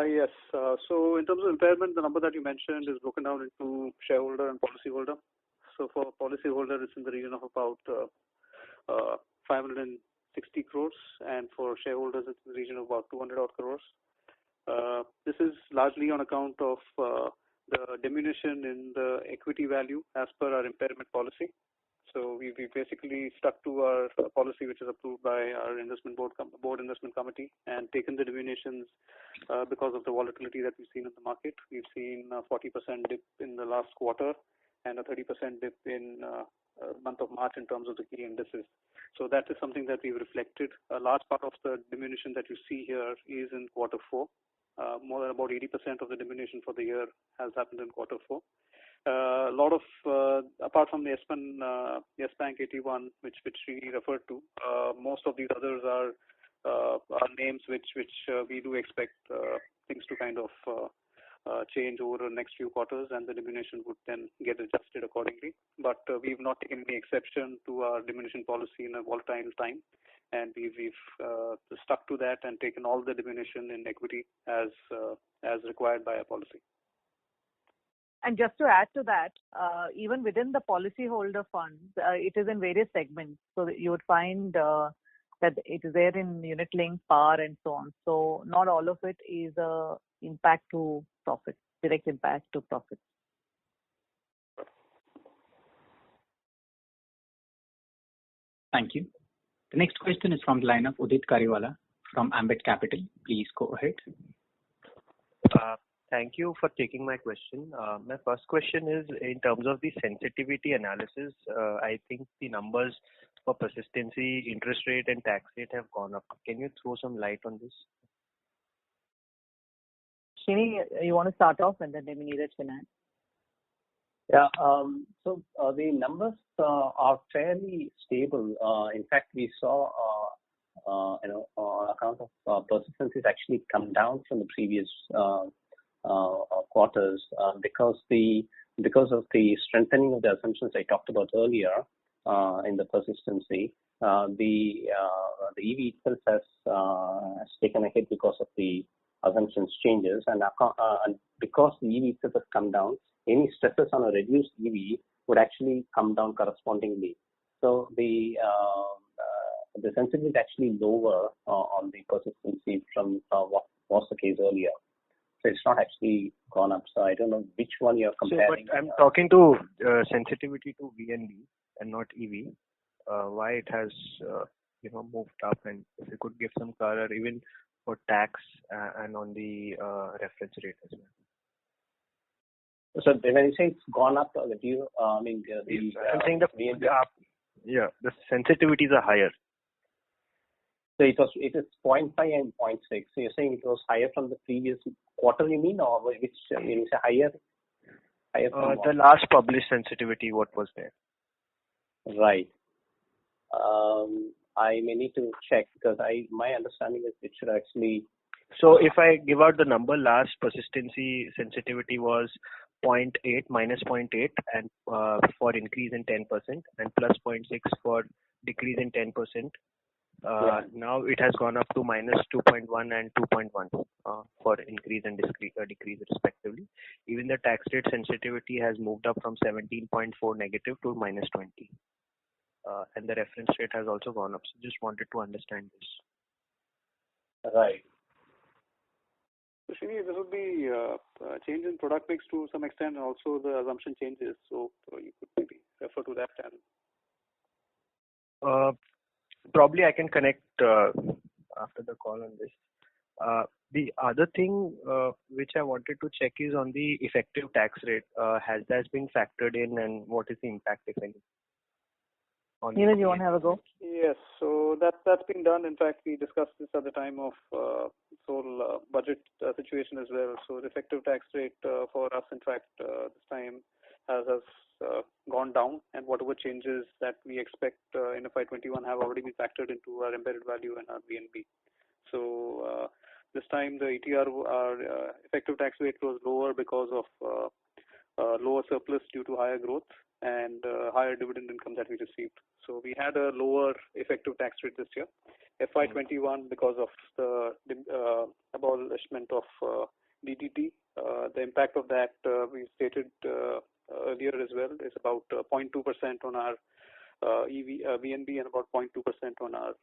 Yes. So in terms of impairment, the number that you mentioned is broken down into shareholder and policyholder. So for policyholder, it's in the region of about 560 crores, and for shareholders, it's in the region of about 200 odd crores. This is largely on account of the diminution in the equity value as per our impairment policy. So we basically stuck to our policy, which is approved by our investment board investment committee, and taken the diminutions because of the volatility that we've seen in the market. We've seen a 40% dip in the last quarter and a 30% dip in month of March in terms of the key indices. So that is something that we've reflected. A large part of the diminution that you see here is in quarter 4. More than about 80% of the diminution for the year has happened in quarter 4. A lot of, apart from the Yes Bank 81, which we referred to, most of these others are names which we do expect things to kind of change over the next few quarters, and the diminution would then get adjusted accordingly. But we've not taken any exception to our diminution policy in a volatile time, and we've stuck to that and taken all the diminution in equity as required by our policy. And just to add to that, even within the policyholder funds, it is in various segments. So you would find that it is there in unit link, par, and so on. So not all of it is impact to profit, direct impact to profit. Thank you. The next question is from the line of Udit Kariwala from Ambit Capital. Please go ahead. Thank you for taking my question. My first question is in terms of the sensitivity analysis. I think the numbers for persistency, interest rate, and tax rate have gone up. Can you throw some light on this? Srini, you want to start off and then maybe Neeraj can add? Yeah. So the numbers are fairly stable. In fact, we saw on account of persistency actually come down from the previous quarters because of the strengthening of the assumptions I talked about earlier in the persistency. The EV itself has taken a hit because of the assumptions changes, and because the EV itself has come down, any stresses on a reduced EV would actually come down correspondingly. So the sensitivity is actually lower on the persistency from what was the case earlier. So it's not actually gone up. So I don't know which one you're comparing. So, but I'm talking to sensitivity to VNB and not EV. Why it has moved up, and if you could give some color even for tax and on the reference rate as well. So when you say it's gone up, do you mean I'm saying the sensitivities are higher. So it is 0.5 and 0.6. So you're saying it was higher from the previous quarter, you mean, or which when you say higher? The last published sensitivity, what was there? Right. I may need to check because my understanding is it should actually. So if I give out the number, last persistency sensitivity was 0.8 minus 0.8 and for increase in 10% and plus 0.6 for decrease in 10%. Now it has gone up to minus 2.1 and 2.1 for increase and decrease respectively. Even the tax rate sensitivity has moved up from 17.4 negative to minus 20. And the reference rate has also gone up. So just wanted to understand this. Right. So Srini, this would be a change in product mix to some extent, and also the assumption changes. So you could maybe refer to that. And probably I can connect after the call on this. The other thing which I wanted to check is on the effective tax rate. Has that been factored in, and what is the impact, if any? Neeraj, you want to have a go? Yes, so that's been done. In fact, we discussed this at the time of this whole budget situation as well. So the effective tax rate for us, in fact, this time has gone down, and whatever changes that we expect in FY21 have already been factored into our embedded value and our VNB. So this time the ETR, our effective tax rate was lower because of lower surplus due to higher growth and higher dividend income that we received. So we had a lower effective tax rate this year. FY21, because of the abolishment of DDT, the impact of that we stated earlier as well is about 0.2% on our VNB and about 0.2% on our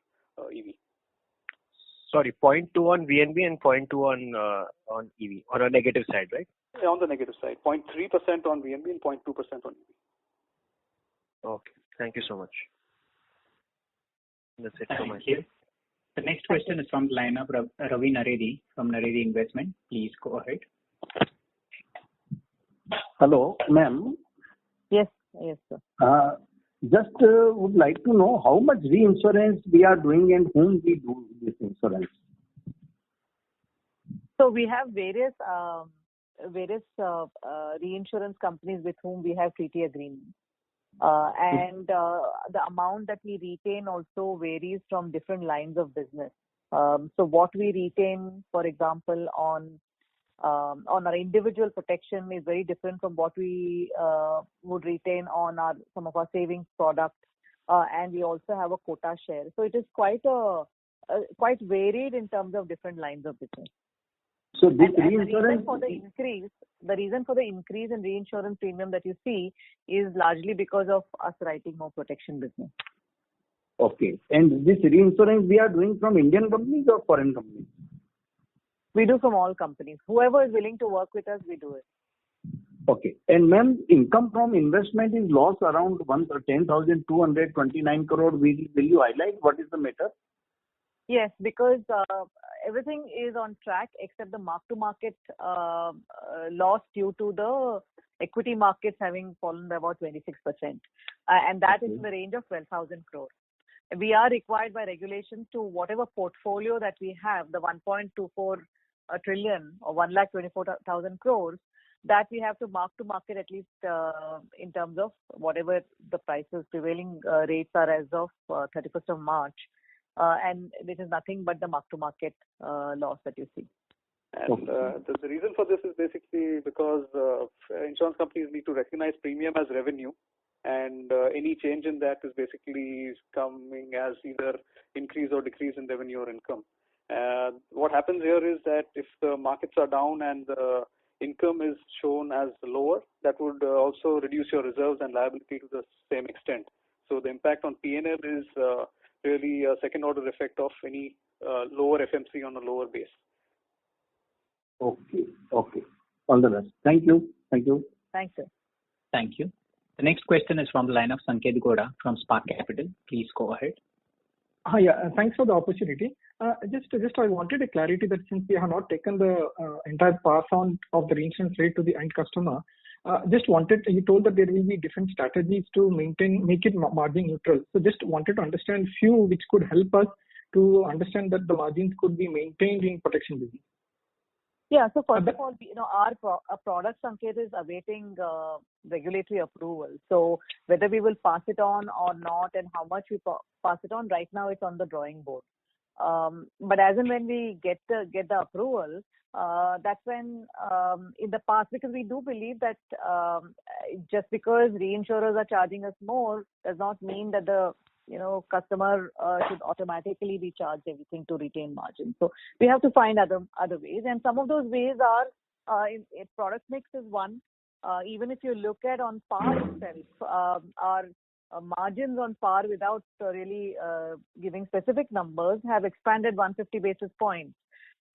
EV. Sorry, 0.2 on VNB and 0.2 on EV, on a negative side, right? Yeah, on the negative side, 0.3% on VNB and 0.2% on EV. Okay, thank you so much. That's it from my side. The next question is from the line of Ravi Naredi from Naredi Investment. Please go ahead. Hello, ma'am. Yes, sir. Just would like to know how much reinsurance we are doing and whom we do this insurance. So we have various reinsurance companies with whom we have treaty agreements. And the amount that we retain also varies from different lines of business. So what we retain, for example, on our individual protection is very different from what we would retain on some of our savings products, and we also have a quota share. So it is quite varied in terms of different lines of business. So this reinsurance, the reason for the increase in reinsurance premium that you see is largely because of us writing more protection business. Okay. And this reinsurance we are doing from Indian companies or foreign companies? We do from all companies. Whoever is willing to work with us, we do it. Okay. And ma'am, income from investment is lost around 10,229 crore. Will you highlight what is the matter? Yes, because everything is on track except the mark-to-market loss due to the equity markets having fallen by about 26%. And that is in the range of 12,000 crore. We are required by regulations to whatever portfolio that we have, the 1.24 trillion or 1,24,000 crores, that we have to mark-to-market at least in terms of whatever the prices, prevailing rates are as of 31st of March. And this is nothing but the mark-to-market loss that you see. And the reason for this is basically because insurance companies need to recognize premium as revenue, and any change in that is basically coming as either increase or decrease in revenue or income. What happens here is that if the markets are down and the income is shown as lower, that would also reduce your reserves and liability to the same extent. So the impact on P&L is really a second order effect of any lower FMC on a lower base. Okay. All the best. Thank you. Thanks, sir. Thank you. The next question is from the line of Sanket Goda from Spark Capital. Please go ahead. Hi, thanks for the opportunity. Just I wanted a clarity that since we have not taken the entire pass on of the reinsurance rate to the end customer, you told that there will be different strategies to make it margin neutral. So just wanted to understand few which could help us to understand that the margins could be maintained in protection business. Yeah. So first of all, our product, Sanket, is awaiting regulatory approval. So whether we will pass it on or not, and how much we pass it on, right now it's on the drawing board. But as and when we get the approval, that's when in the past, because we do believe that just because reinsurers are charging us more does not mean that the customer should automatically be charged everything to retain margin. So we have to find other ways, and some of those ways are product mix is one. Even if you look at on par itself, our margins on par without really giving specific numbers have expanded 150 basis points.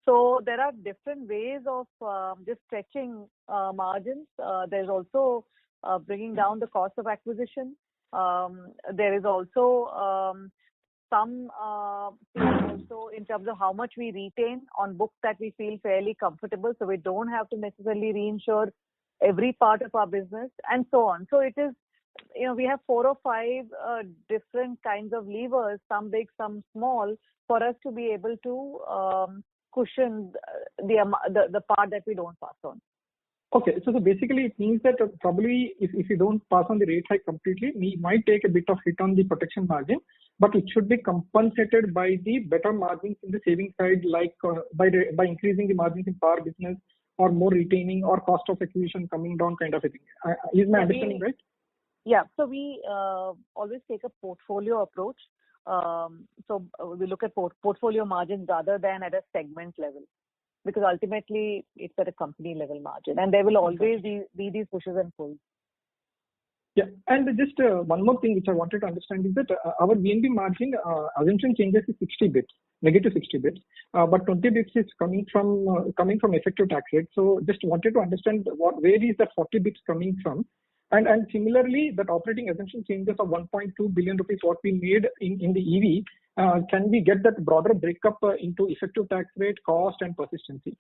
So there are different ways of just stretching margins. There's also bringing down the cost of acquisition. There is also some also in terms of how much we retain on books that we feel fairly comfortable, so we don't have to necessarily reinsure every part of our business, and so on. So it is, we have 4 or 5 different kinds of levers, some big, some small, for us to be able to cushion the part that we don't pass on. Okay, so basically it means that probably if you don't pass on the rate hike completely, we might take a bit of hit on the protection margin, but it should be compensated by the better margins in the savings side, like by increasing the margins in par business, or more retaining, or cost of acquisition coming down, kind of a thing. Is my understanding right? Yeah, so we always take a portfolio approach. So we look at portfolio margins rather than at a segment level, because ultimately it's at a company level margin, and there will always be these pushes and pulls. Yeah, and just one more thing which I wanted to understand is that our VNB margin assumption changes is 60 bits, negative 60 bits, but 20 bits is coming from effective tax rate. So just wanted to understand where is that 40 bits coming from, and similarly that operating assumption changes of 1.2 billion rupees what we made in the EV. Can we get that broader breakup into effective tax rate, cost, and persistency?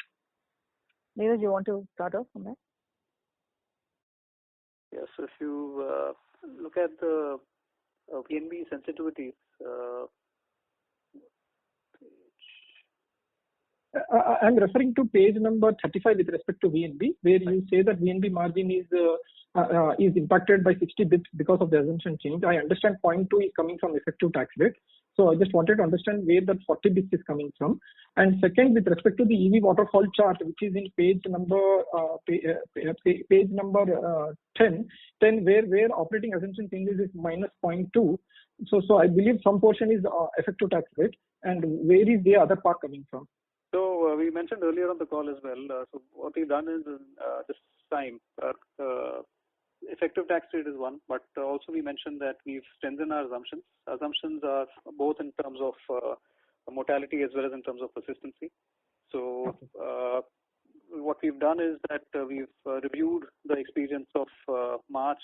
Neeraj, you want to start off on that? Yes, if you look at the VNB sensitivities, I'm referring to page number 35 with respect to VNB, where you say that VNB margin is impacted by 60 bits because of the assumption change. I understand 0.2 is coming from effective tax rate. So I just wanted to understand where that 40 bits is coming from. And second, with respect to the EV waterfall chart, which is in page number 10, where operating assumption changes is minus 0.2. So I believe some portion is effective tax rate, and where is the other part coming from? So we mentioned earlier on the call as well. So what we've done is this time, effective tax rate is one, but also we mentioned that we've strengthened our assumptions. Assumptions are both in terms of mortality as well as in terms of persistency. So what we've done is that we've reviewed the experience of March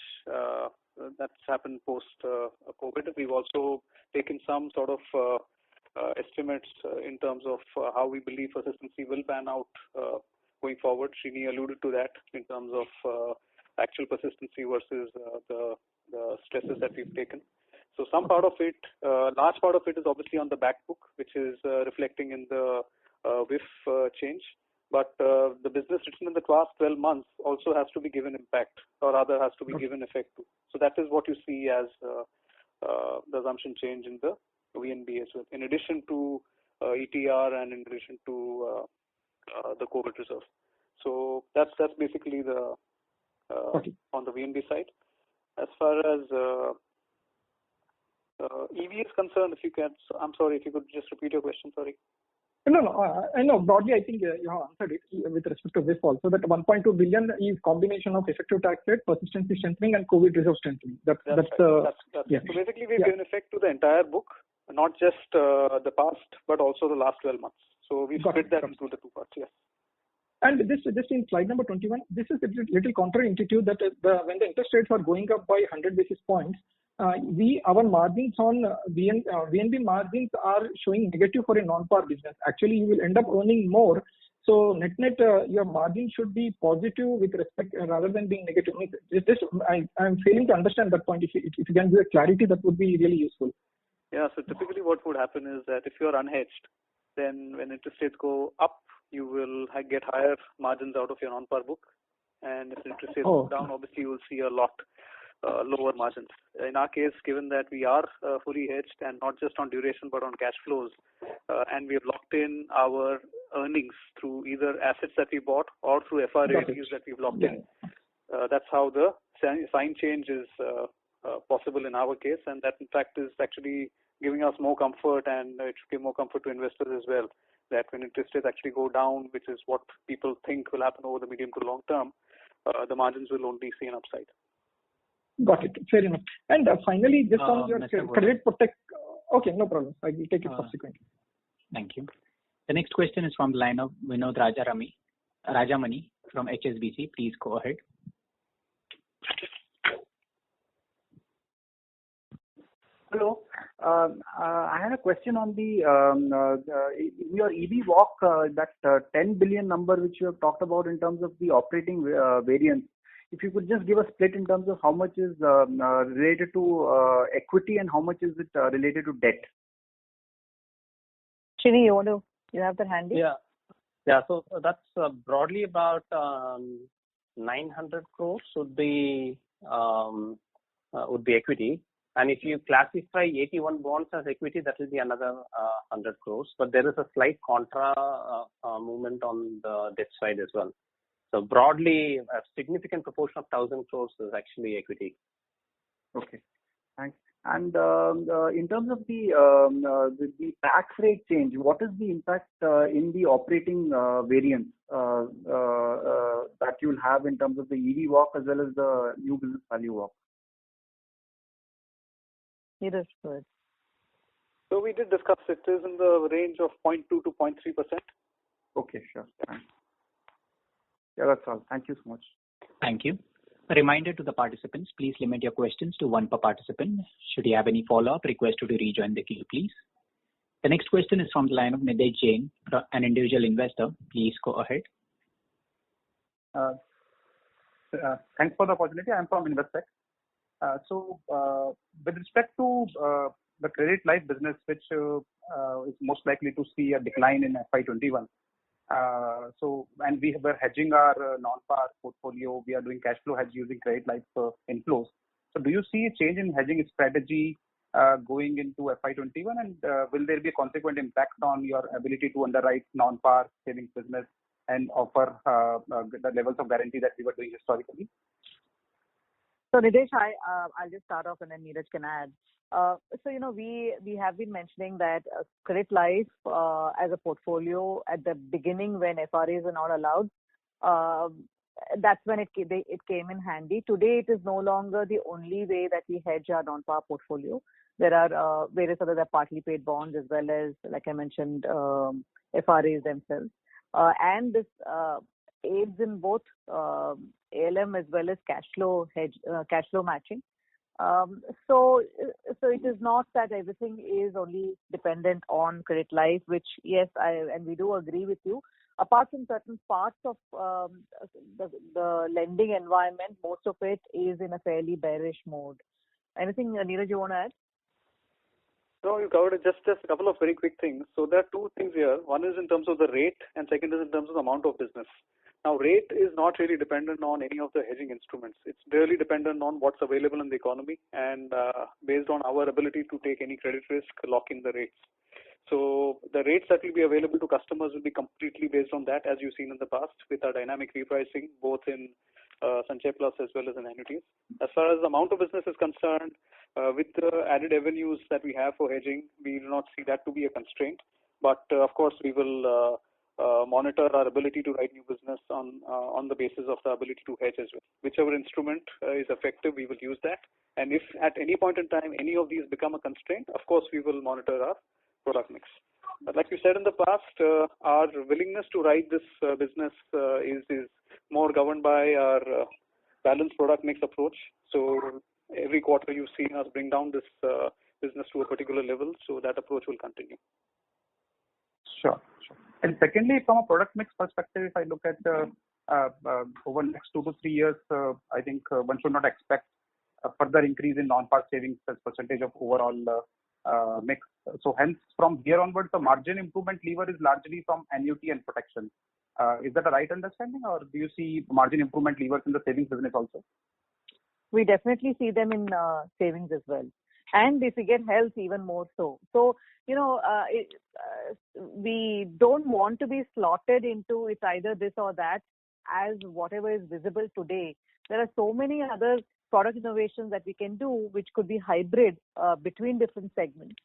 that's happened post COVID. We've also taken some sort of estimates in terms of how we believe persistency will pan out going forward. Srini alluded to that in terms of actual persistency versus the stresses that we've taken. So some part of it, large part of it is obviously on the back book, which is reflecting in the WIF change. But the business written in the past 12 months also has to be given impact, or rather has to be given effect to. So that is what you see as the assumption change in the VNB as well, in addition to ETR and in addition to the COVID reserve. So that's basically the on the VNB side. As far as EV is concerned, if you can, I'm sorry, if you could just repeat your question. Sorry. No. I know broadly. I think you have answered it with respect to this also. That 1.2 billion is combination of effective tax rate, persistency strengthening, and COVID reserve strengthening. That's yeah. So basically, we've given effect to the entire book, not just the past, but also the last 12 months. So we split that into the two parts. Yes. And this just in slide number 21, this is a little counterintuitive that when the interest rates are going up by 100 basis points, our margins on VNB margins are showing negative for a non-par business. Actually, you will end up earning more. So net your margin should be positive with respect rather than being negative. I'm failing to understand that point. If you can give a clarity, that would be really useful. Yeah. So typically, what would happen is that if you are unhedged, then when interest rates go up, you will get higher margins out of your non-par book. And if interest rates go down, obviously you will see a lot lower margins. In our case, given that we are fully hedged and not just on duration but on cash flows, and we have locked in our earnings through either assets that we bought or through FRAs that we've locked in. That's how the sign change is possible in our case, and that in fact is actually giving us more comfort, and it should give more comfort to investors as well, that when interest rates actually go down, which is what people think will happen over the medium to long term, the margins will only see an upside. Got it. Fair enough. And finally, just on your credit protect. Okay, no problem. I will take it subsequently. Thank you. The next question is from the line of Vinod Rajamani from HSBC. Please go ahead. Hello. I had a question on the your EV walk, that 10 billion number which you have talked about in terms of the operating variance. If you could just give a split in terms of how much is related to equity and how much is it related to debt. Srini, you have that handy? Yeah. So that's broadly about 900 crores would be equity. And if you classify 81 bonds as equity, that will be another 100 crores. But there is a slight contra movement on the debt side as well. So broadly, a significant proportion of 1,000 crores is actually equity. Okay, thanks. And in terms of the tax rate change, what is the impact in the operating variance that you'll have in terms of the EV walk as well as the new business value walk? It is good. So we did discuss it is in the range of 0.2 to 0.3%. Okay, sure. Thanks. Yeah, that's all. Thank you so much. Thank you. A reminder to the participants, please limit your questions to one per participant. Should you have any follow-up, request you to rejoin the queue, please. The next question is from the line of Nidhesh Jain, an individual investor. Please go ahead. Thanks for the opportunity. I'm from Investec. So, with respect to the credit life business, which is most likely to see a decline in FY21. And we were hedging our non-par portfolio. We are doing cash flow hedge using credit life inflows. So, do you see a change in hedging strategy going into FY21, and will there be a consequent impact on your ability to underwrite non-par savings business and offer the levels of guarantee that we were doing historically? So Nidhesh, I'll just start off and then Neeraj can add. So, we have been mentioning that credit life as a portfolio at the beginning when FRAs are not allowed, that's when it came in handy. Today, it is no longer the only way that we hedge our non-par portfolio. There are various other partly paid bonds as well as, like I mentioned, FRAs themselves. And this aids in both ALM as well as cash flow matching. So it is not that everything is only dependent on credit life, which yes, and we do agree with you. Apart from certain parts of the lending environment, most of it is in a fairly bearish mode. Anything, Neeraj, you want to add? No, you covered it. Just a couple of very quick things. So there are two things here. One is in terms of the rate, and second is in terms of the amount of business. Now, rate is not really dependent on any of the hedging instruments. It's really dependent on what's available in the economy, and based on our ability to take any credit risk, lock in the rates. So the rates that will be available to customers will be completely based on that, as you've seen in the past, with our dynamic repricing, both in Sanchay Plus as well as in annuities. As far as the amount of business is concerned, with the added avenues that we have for hedging, we do not see that to be a constraint. But of course, we will monitor our ability to write new business on the basis of the ability to hedge as well. Whichever instrument is effective, we will use that. And if at any point in time any of these become a constraint, of course, we will monitor our product mix. But like you said in the past, our willingness to write this business is more governed by our balanced product mix approach. So every quarter you've seen us bring down this business to a particular level, so that approach will continue. Sure. And secondly, from a product mix perspective, if I look at over the next 2 to 3 years, I think one should not expect a further increase in non-par savings as percentage of overall mix. So hence, from here onwards, the margin improvement lever is largely from annuity and protection. Is that a right understanding, or do you see margin improvement levers in the savings business also? We definitely see them in savings as well. And if we get health, even more so. So, we don't want to be slotted into it's either this or that as whatever is visible today. There are so many other product innovations that we can do, which could be hybrid between different segments.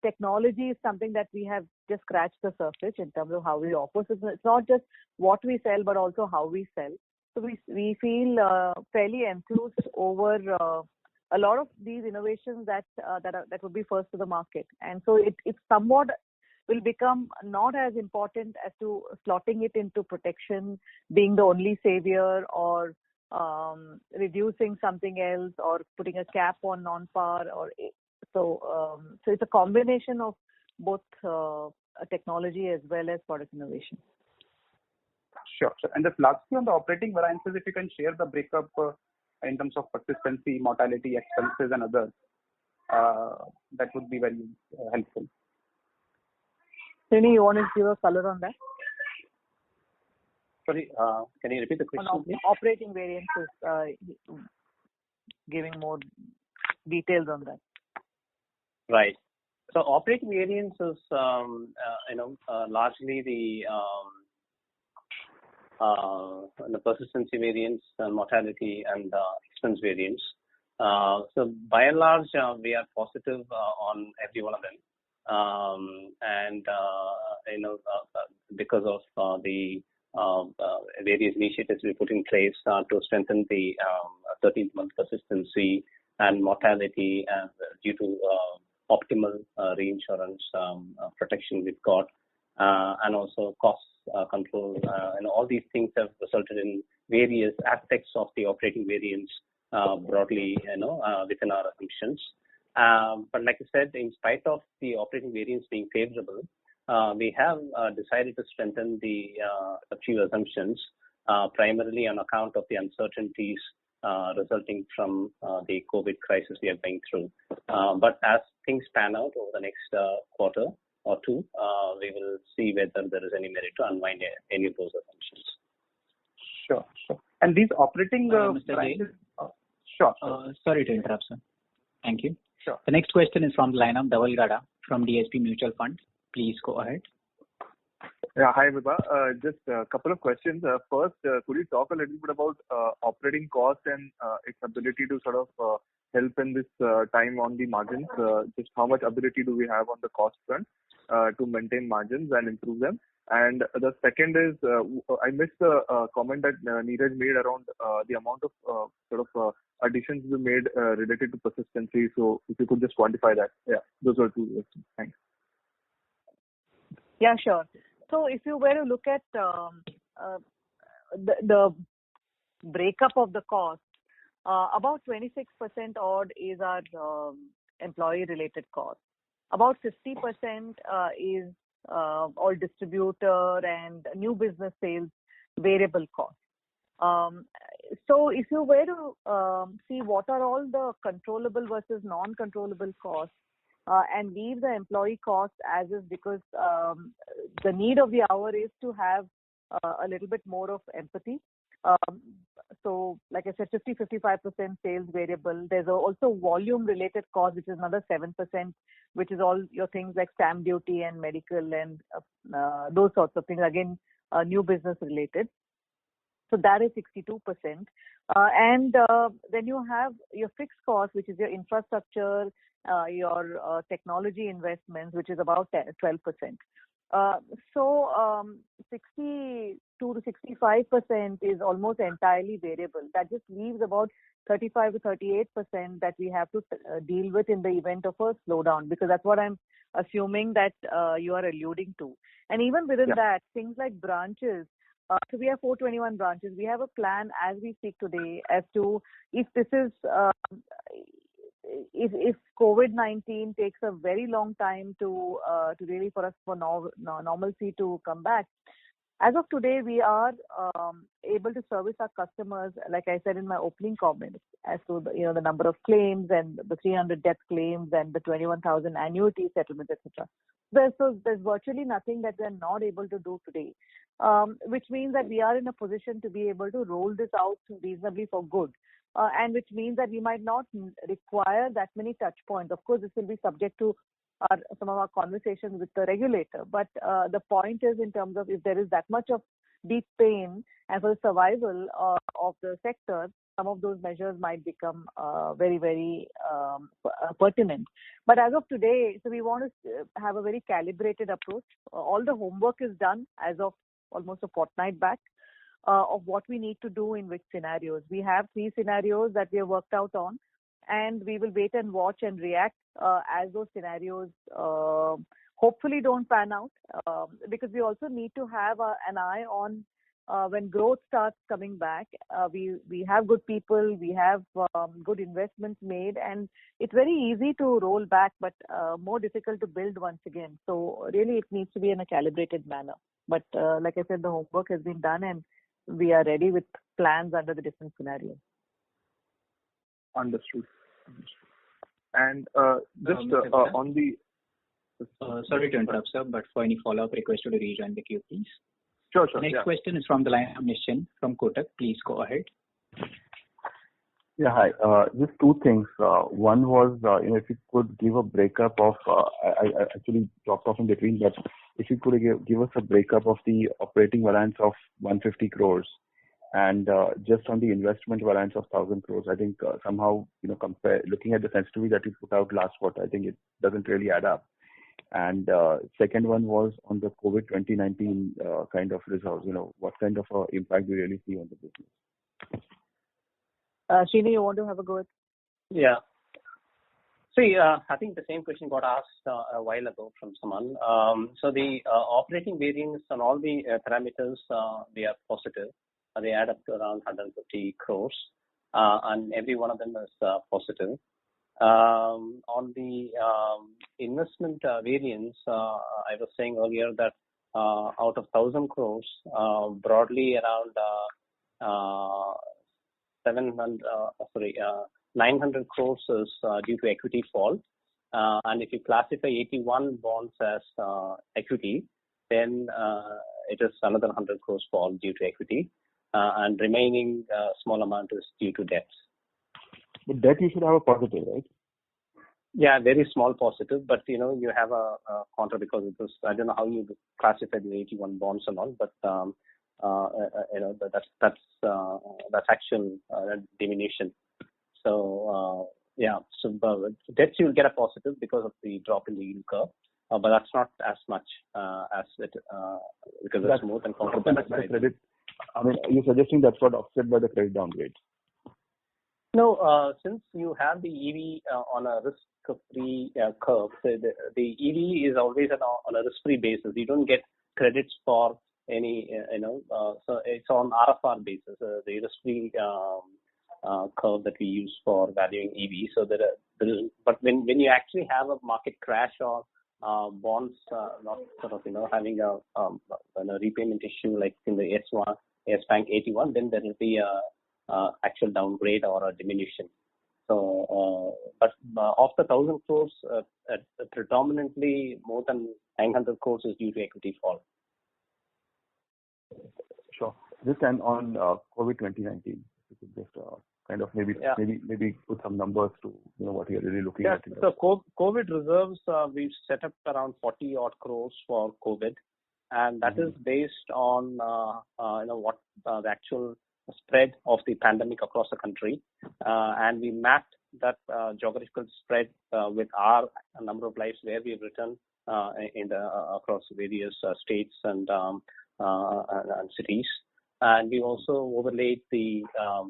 Technology is something that we have just scratched the surface in terms of how we offer. So it's not just what we sell, but also how we sell. So we feel fairly enthused over a lot of these innovations that would be first to the market. And so it somewhat will become not as important as to slotting it into protection, being the only savior, or reducing something else, or putting a cap on non-par, or so it's a combination of both technology as well as product innovation. Sure. And just lastly, on the operating variances, if you can share the breakup in terms of persistency, mortality, expenses, and others, that would be very helpful. Srini, you want to give a color on that? Sorry, can you repeat the question, please? Operating variances, giving more details on that. Right. So operating variance is, largely the persistency variance, mortality, and expense variance. So by and large, we are positive on every one of them, because of the various initiatives we put in place to strengthen the 13th month persistency and mortality due to optimal reinsurance protection we've got, and also cost control. All these things have resulted in various aspects of the operating variance broadly, within our assumptions. But like I said, in spite of the operating variance being favorable, we have decided to strengthen a few assumptions, primarily on account of the uncertainties resulting from the COVID crisis we are going through. But as things pan out over the next quarter or two, we will see whether there is any merit to unwind any of those assumptions. Sure. And these operating Mr. Jay? Sure. Sorry to interrupt, sir. Thank you. Sure. The next question is from the line of Dhaval Gada from DSP Mutual Fund. Please go ahead. Yeah, hi Vibha. Just a couple of questions. First, could you talk a little bit about operating cost and its ability to sort of help in this time on the margins? Just how much ability do we have on the cost front to maintain margins and improve them? And the second is, I missed the comment that Neeraj made around the amount of additions we made related to persistency. So if you could just quantify that. Yeah, those are two questions. Thanks. Yeah, sure. So if you were to look at the breakup of the cost, about 26% odd is our employee-related cost. About 50% is all distributor and new business sales variable cost. So if you were to see what are all the controllable versus non-controllable costs, and leave the employee cost as is, because the need of the hour is to have a little bit more of empathy. So like I said, 50-55% sales variable. There's also volume related cost, which is another 7%, which is all your things like stamp duty and medical and those sorts of things. Again, new business related. So that is 62%. And then you have your fixed cost, which is your infrastructure, your technology investments, which is about 12%. So 62 to 65% is almost entirely variable. That just leaves about 35 to 38% that we have to deal with in the event of a slowdown, because that's what I'm assuming that you are alluding to. And even within that, things like branches. So we have 421 branches. We have a plan as we speak today as to if this is if COVID-19 takes a very long time to really for us for normalcy to come back, As of today, we are able to service our customers, like I said in my opening comments, as to the number of claims and the 300 death claims and the 21,000 annuity settlements, etc. There's virtually nothing that we're not able to do today, which means that we are in a position to be able to roll this out reasonably for good. And which means that we might not require that many touch points. Of course, this will be subject to some of our conversations with the regulator. But the point is, in terms of if there is that much of deep pain and for the survival of the sector, some of those measures might become very, very pertinent. But as of today, so we want to have a very calibrated approach. All the homework is done as of almost a fortnight back. Of what we need to do in which scenarios. We have 3 scenarios that we have worked out on, and we will wait and watch and react as those scenarios hopefully don't pan out, because we also need to have an eye on when growth starts coming back. We have good people, we have good investments made, and it's very easy to roll back, but more difficult to build once again. So really it needs to be in a calibrated manner. But like I said, the homework has been done, and we are ready with plans under the different scenarios. Understood. And just on the... sorry to interrupt, sir, but for any follow-up, request you to rejoin the queue, please. Sure. Next question is from the line of Nischint from Kotak. Please go ahead. Yeah, hi. Just 2 things. One was, if you could give a breakup of, I actually dropped off in between, but if you could give us a breakup of the operating variance of 150 crores and just on the investment variance of 1,000 crores. I think somehow, looking at the sensitivity that you put out last quarter, I think it doesn't really add up. And second one was on the COVID 2019 kind of results. What kind of impact do you really see on the business? Srini, you want to have a go at? Yeah. See, I think the same question got asked a while ago from someone. So the operating variance on all the parameters, they are positive. They add up to around 150 crores, and every one of them is positive. On the investment variance, I was saying earlier that out of 1,000 crores, broadly around 900 crores is due to equity fall. And if you classify 81 bonds as equity, then it is another 100 crores fall due to equity. And remaining small amount is due to debts. But debt you should have a positive, right? Yeah, very small positive, but you have a contra because it was, I don't know how you classify the 81 bonds and all, but that's actual diminution. So debts you will get a positive because of the drop in the yield curve, but that's not as much as it because it's more than counterbalanced. I mean, you're suggesting that's what offset by the credit downgrade? No, since you have the EV on a risk-free curve, so the EV is always on a risk-free basis. You don't get credits for any, so it's on RFR basis, the risk-free curve that we use for valuing EV. So but when you actually have a market crash or bonds not sort of having a repayment issue like in the S Bank 81, then there will be a actual downgrade or a diminution. So, but of the 1,000 crores, predominantly more than 900 crores is due to equity fall. Sure. Just on COVID 2019, if you could just kind of maybe put some numbers to what you're really looking at. So COVID reserves, we've set up around 40 odd crores for COVID, and that is based on what the actual spread of the pandemic across the country, and we mapped that geographical spread with our number of lives where we've written across various states and cities. And we also overlaid the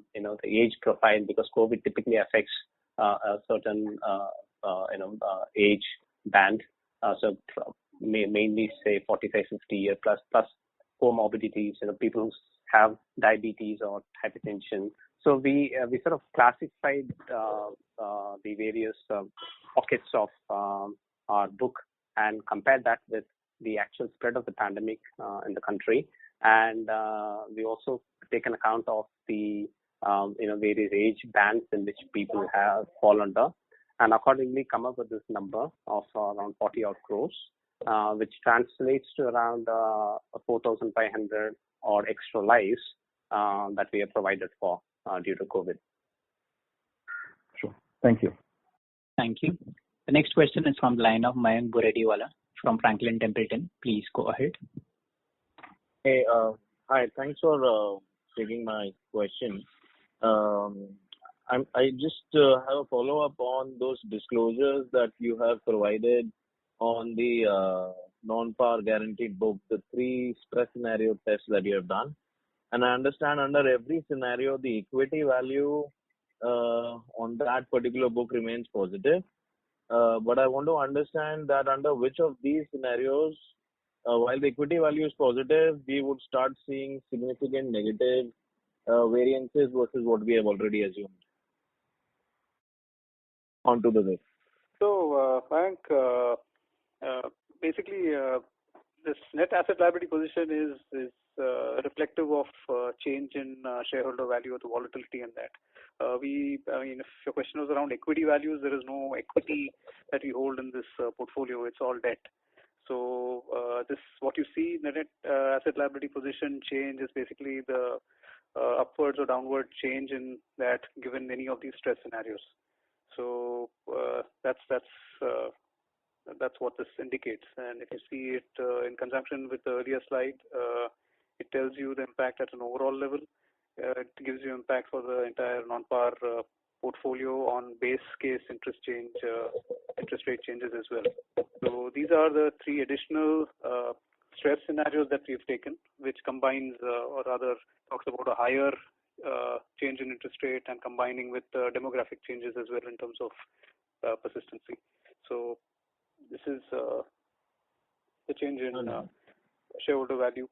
the age profile because COVID typically affects a certain age band. So mainly say 45, 50 year plus comorbidities, people who have diabetes or hypertension. So we sort of classified the various pockets of our book and compared that with the actual spread of the pandemic in the country. and we also take an account of the various age bands in which people have fall under, and accordingly come up with this number of around 40 odd crores, which translates to around 4,500 odd extra lives that we have provided for due to COVID. Sure. Thank you. Thank you. The next question is from the line of Mayank Burediwala from Franklin Templeton. Please go ahead. Hey, hi. Thanks for taking my question. I just have a follow-up on those disclosures that you have provided on the non-par guaranteed book, the 3 stress scenario tests that you have done. And I understand under every scenario, the equity value on that particular book remains positive. But I want to understand that under which of these scenarios, while the equity value is positive, we would start seeing significant negative variances versus what we have already assumed onto the risk. So, Frank, basically, this net asset liability position is reflective of change in shareholder value or the volatility in that. If your question was around equity values, there is no equity that we hold in this portfolio. It's all debt. So this what you see, the net asset liability position change is basically the upwards or downward change in that given any of these stress scenarios. So that's what this indicates. And if you see it in conjunction with the earlier slide, it tells you the impact at an overall level. It gives you impact for the entire non-par portfolio on base case interest rate changes as well. So these are the 3 additional stress scenarios that we've taken, which combines or rather talks about a higher change in interest rate and combining with demographic changes as well in terms of persistency. So this is the change in shareholder value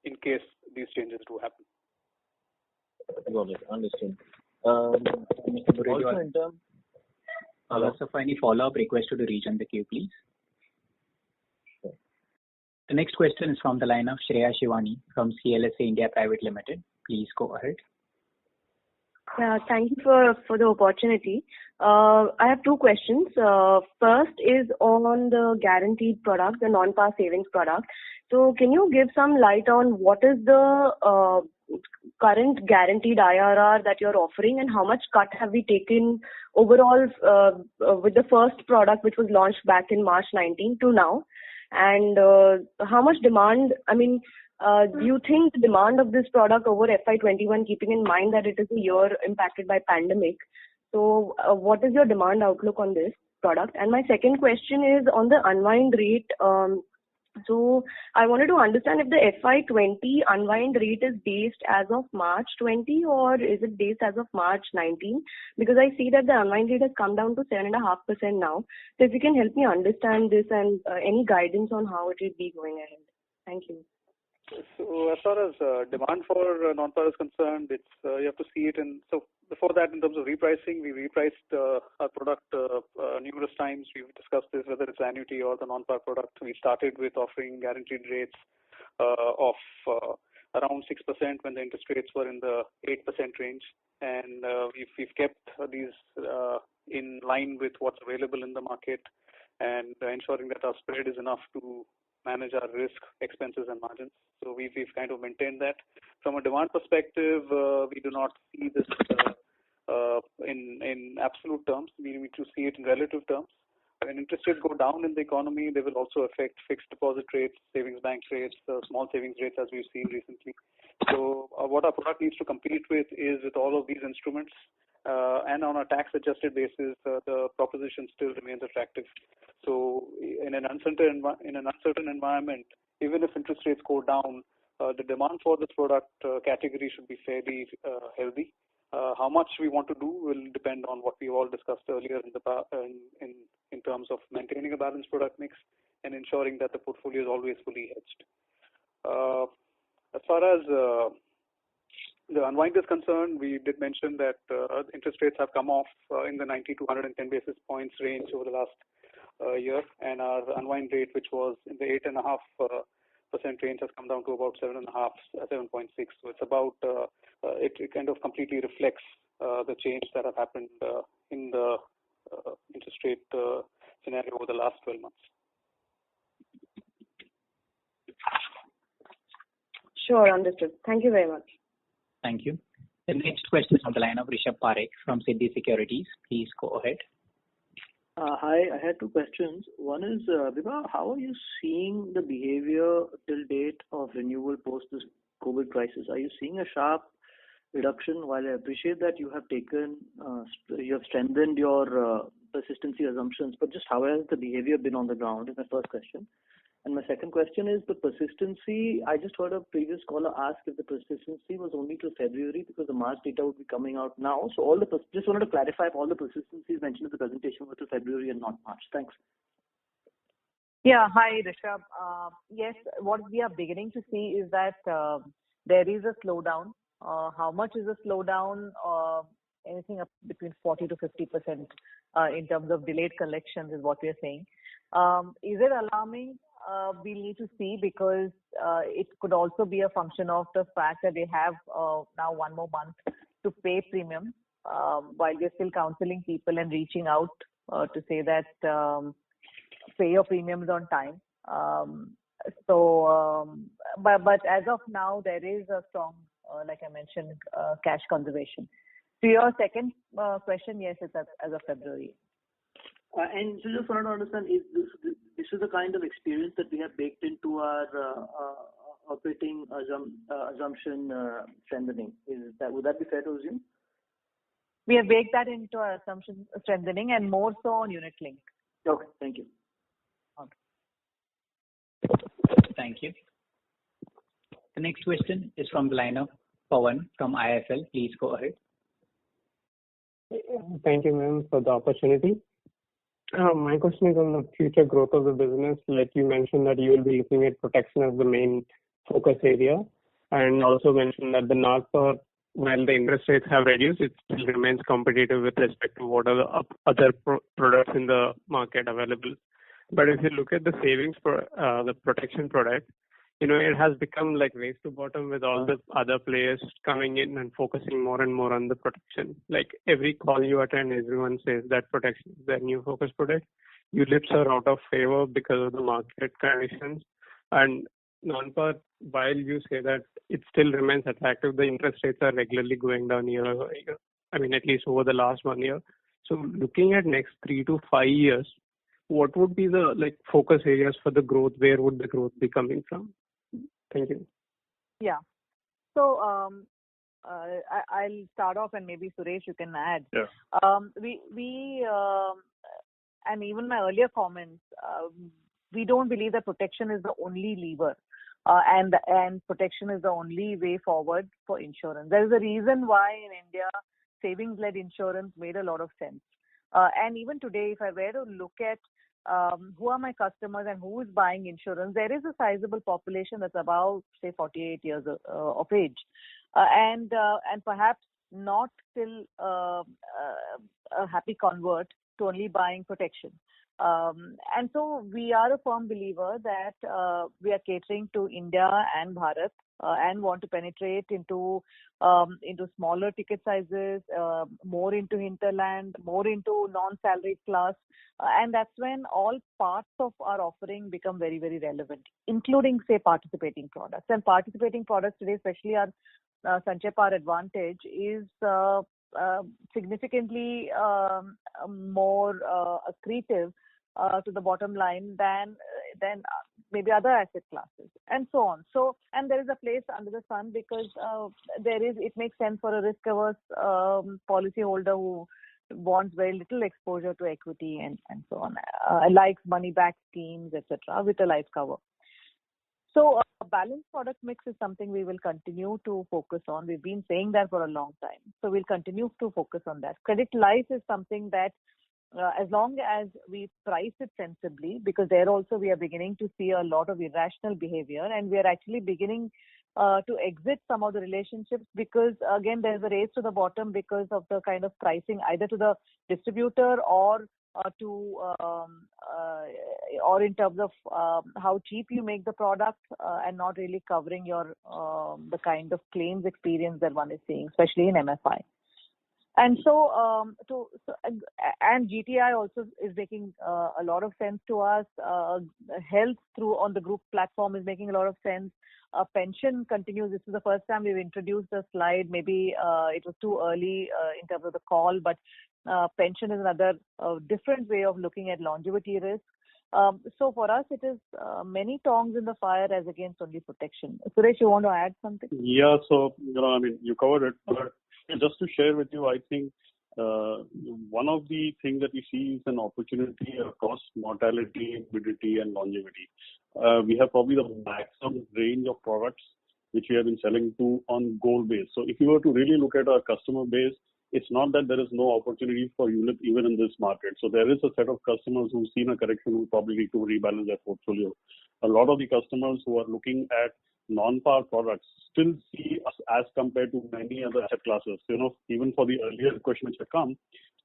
in case these changes do happen. Got it. Understood. Also in terms... So for any follow-up, request you to rejoin the queue, please. Sure. The next question is from the line of Shreya Shivani from CLSA India Private Limited. Please go ahead. Yeah, thank you for the opportunity. I have 2 questions. First is on the guaranteed product, the non-par savings product. So can you give some light on what is the current guaranteed IRR that you're offering and how much cut have we taken overall with the first product which was launched back in March 19 to now? And how much demand, do you think the demand of this product over FY21, keeping in mind that it is a year impacted by pandemic, so what is your demand outlook on this product? And my second question is on the unwind rate. So I wanted to understand if the FY20 unwind rate is based as of March 20 or is it based as of March 19? Because I see that the unwind rate has come down to 7.5% now. So if you can help me understand this and any guidance on how it will be going ahead. Thank you. So as far as demand for non-par is concerned, it's you have to see it in. So before that, in terms of repricing, we repriced our product numerous times. We've discussed this, whether it's annuity or the non-par product. We started with offering guaranteed rates of around 6% when the interest rates were in the 8% range, and we've kept these in line with what's available in the market, and ensuring that our spread is enough to manage our risk, expenses, and margins. So we've kind of maintained that. From a demand perspective, we do not see this in absolute terms. We need to see it in relative terms. When interest rates go down in the economy, they will also affect fixed deposit rates, savings bank rates, small savings rates, as we've seen recently. So what our product needs to compete with is with all of these instruments. And on a tax-adjusted basis, the proposition still remains attractive. So in an uncertain environment, even if interest rates go down, the demand for this product category should be fairly healthy. How much we want to do will depend on what we all discussed earlier in terms of maintaining a balanced product mix and ensuring that the portfolio is always fully hedged. As far as the unwind is concerned, we did mention that interest rates have come off in the 90 to 110 basis points range over the last year, and our unwind rate, which was in the range has come down to about 7.5, 7.6. So it's about it kind of completely reflects the change that have happened in the interest rate scenario over the last 12 months. Sure, understood. Thank you very much. Thank you. The next question is on the line of Rishabh Parekh from Siddhi Securities. Please go ahead. Hi, I had two questions. One is, Vibha, how are you seeing the behavior till date of renewal post this COVID crisis? Are you seeing a sharp reduction? While I appreciate that you have strengthened your persistency assumptions, but just how has the behavior been on the ground is my first question. And my second question is the persistency. I just heard a previous caller ask if the persistency was only till February because the March data would be coming out now. So just wanted to clarify if all the persistencies mentioned in the presentation were till February and not March. Thanks. Yeah, hi Rishabh. Yes, what we are beginning to see is that there is a slowdown. How much is a slowdown? Anything up between 40 to 50% in terms of delayed collections is what we are saying. Is it alarming? We need to see because it could also be a function of the fact that they have now one more month to pay premium while we're still counseling people and reaching out to say that pay your premiums on time. But as of now, there is a strong, like I mentioned, cash conservation. To your second question, yes, it's as of February. And so just wanted to understand, is this is the kind of experience that we have baked into our operating assumption strengthening. Would that be fair to assume? We have baked that into our assumption strengthening and more so on unit link. Okay, thank you. Okay. Thank you. The next question is from the line of Pawan from IIFL. Please go ahead. Thank you, ma'am, for the opportunity. My question is on the future growth of the business. Like you mentioned that you will be looking at protection as the main focus area, and also mentioned that the non-par, while the interest rates have reduced, it still remains competitive with respect to what are the other products in the market available. But if you look at the savings, the protection product, it has become like race to bottom with all the other players coming in and focusing more and more on the protection. Like every call you attend, everyone says that protection is their new focus product. ULIPs are out of favor because of the market conditions. And non-par, while you say that it still remains attractive, the interest rates are regularly going down year over year. I mean, at least over the last 1 year. So looking at next 3 to 5 years, what would be the focus areas for the growth? Where would the growth be coming from? Thank you. Yeah. So I'll start off and maybe Suresh, you can add. Yeah. We and even my earlier comments, we don't believe that protection is the only lever and protection is the only way forward for insurance. There is a reason why in India savings-led insurance made a lot of sense. And even today, if I were to look at who are my customers and who is buying insurance, there is a sizable population that's about, say, 48 years of age. And perhaps not still a happy convert to only buying protection. And so we are a firm believer that we are catering to India and Bharat and want to penetrate into smaller ticket sizes, more into hinterland, more into non-salaried class. And that's when all parts of our offering become very, very relevant, including, say, participating products. And participating products today, especially our Sanchay Par Advantage, is significantly more accretive to the bottom line than maybe other asset classes, and so on. So, and there is a place under the sun because it makes sense for a risk-averse policyholder who wants very little exposure to equity and so on, likes money-back schemes, etc., with a life cover. So a balanced product mix is something we will continue to focus on. We've been saying that for a long time. So we'll continue to focus on that. Credit life is something that as long as we price it sensibly, because there also we are beginning to see a lot of irrational behavior, and we are actually beginning to exit some of the relationships because, again, there's a race to the bottom because of the kind of pricing either to the distributor or or in terms of how cheap you make the product, and not really covering your the kind of claims experience that one is seeing, especially in MFI. And and GTI also is making a lot of sense to us. Health through on the group platform is making a lot of sense. Pension continues. This is the first time we've introduced a slide. Maybe it was too early in terms of the call, but pension is another different way of looking at longevity risk. So for us, it is many tongs in the fire as against only protection. Suresh, you want to add something? Yeah, so you covered it, but just to share with you, I think one of the things that we see is an opportunity across mortality, morbidity, and longevity. We have probably the maximum range of products which we have been selling to on goal base. So if you were to really look at our customer base, it's not that there is no opportunity for ULIP even in this market. So there is a set of customers who've seen a correction who probably need to rebalance their portfolio. A lot of the customers who are looking at non-par products still see us as compared to many other asset classes. Even for the earlier question which had come,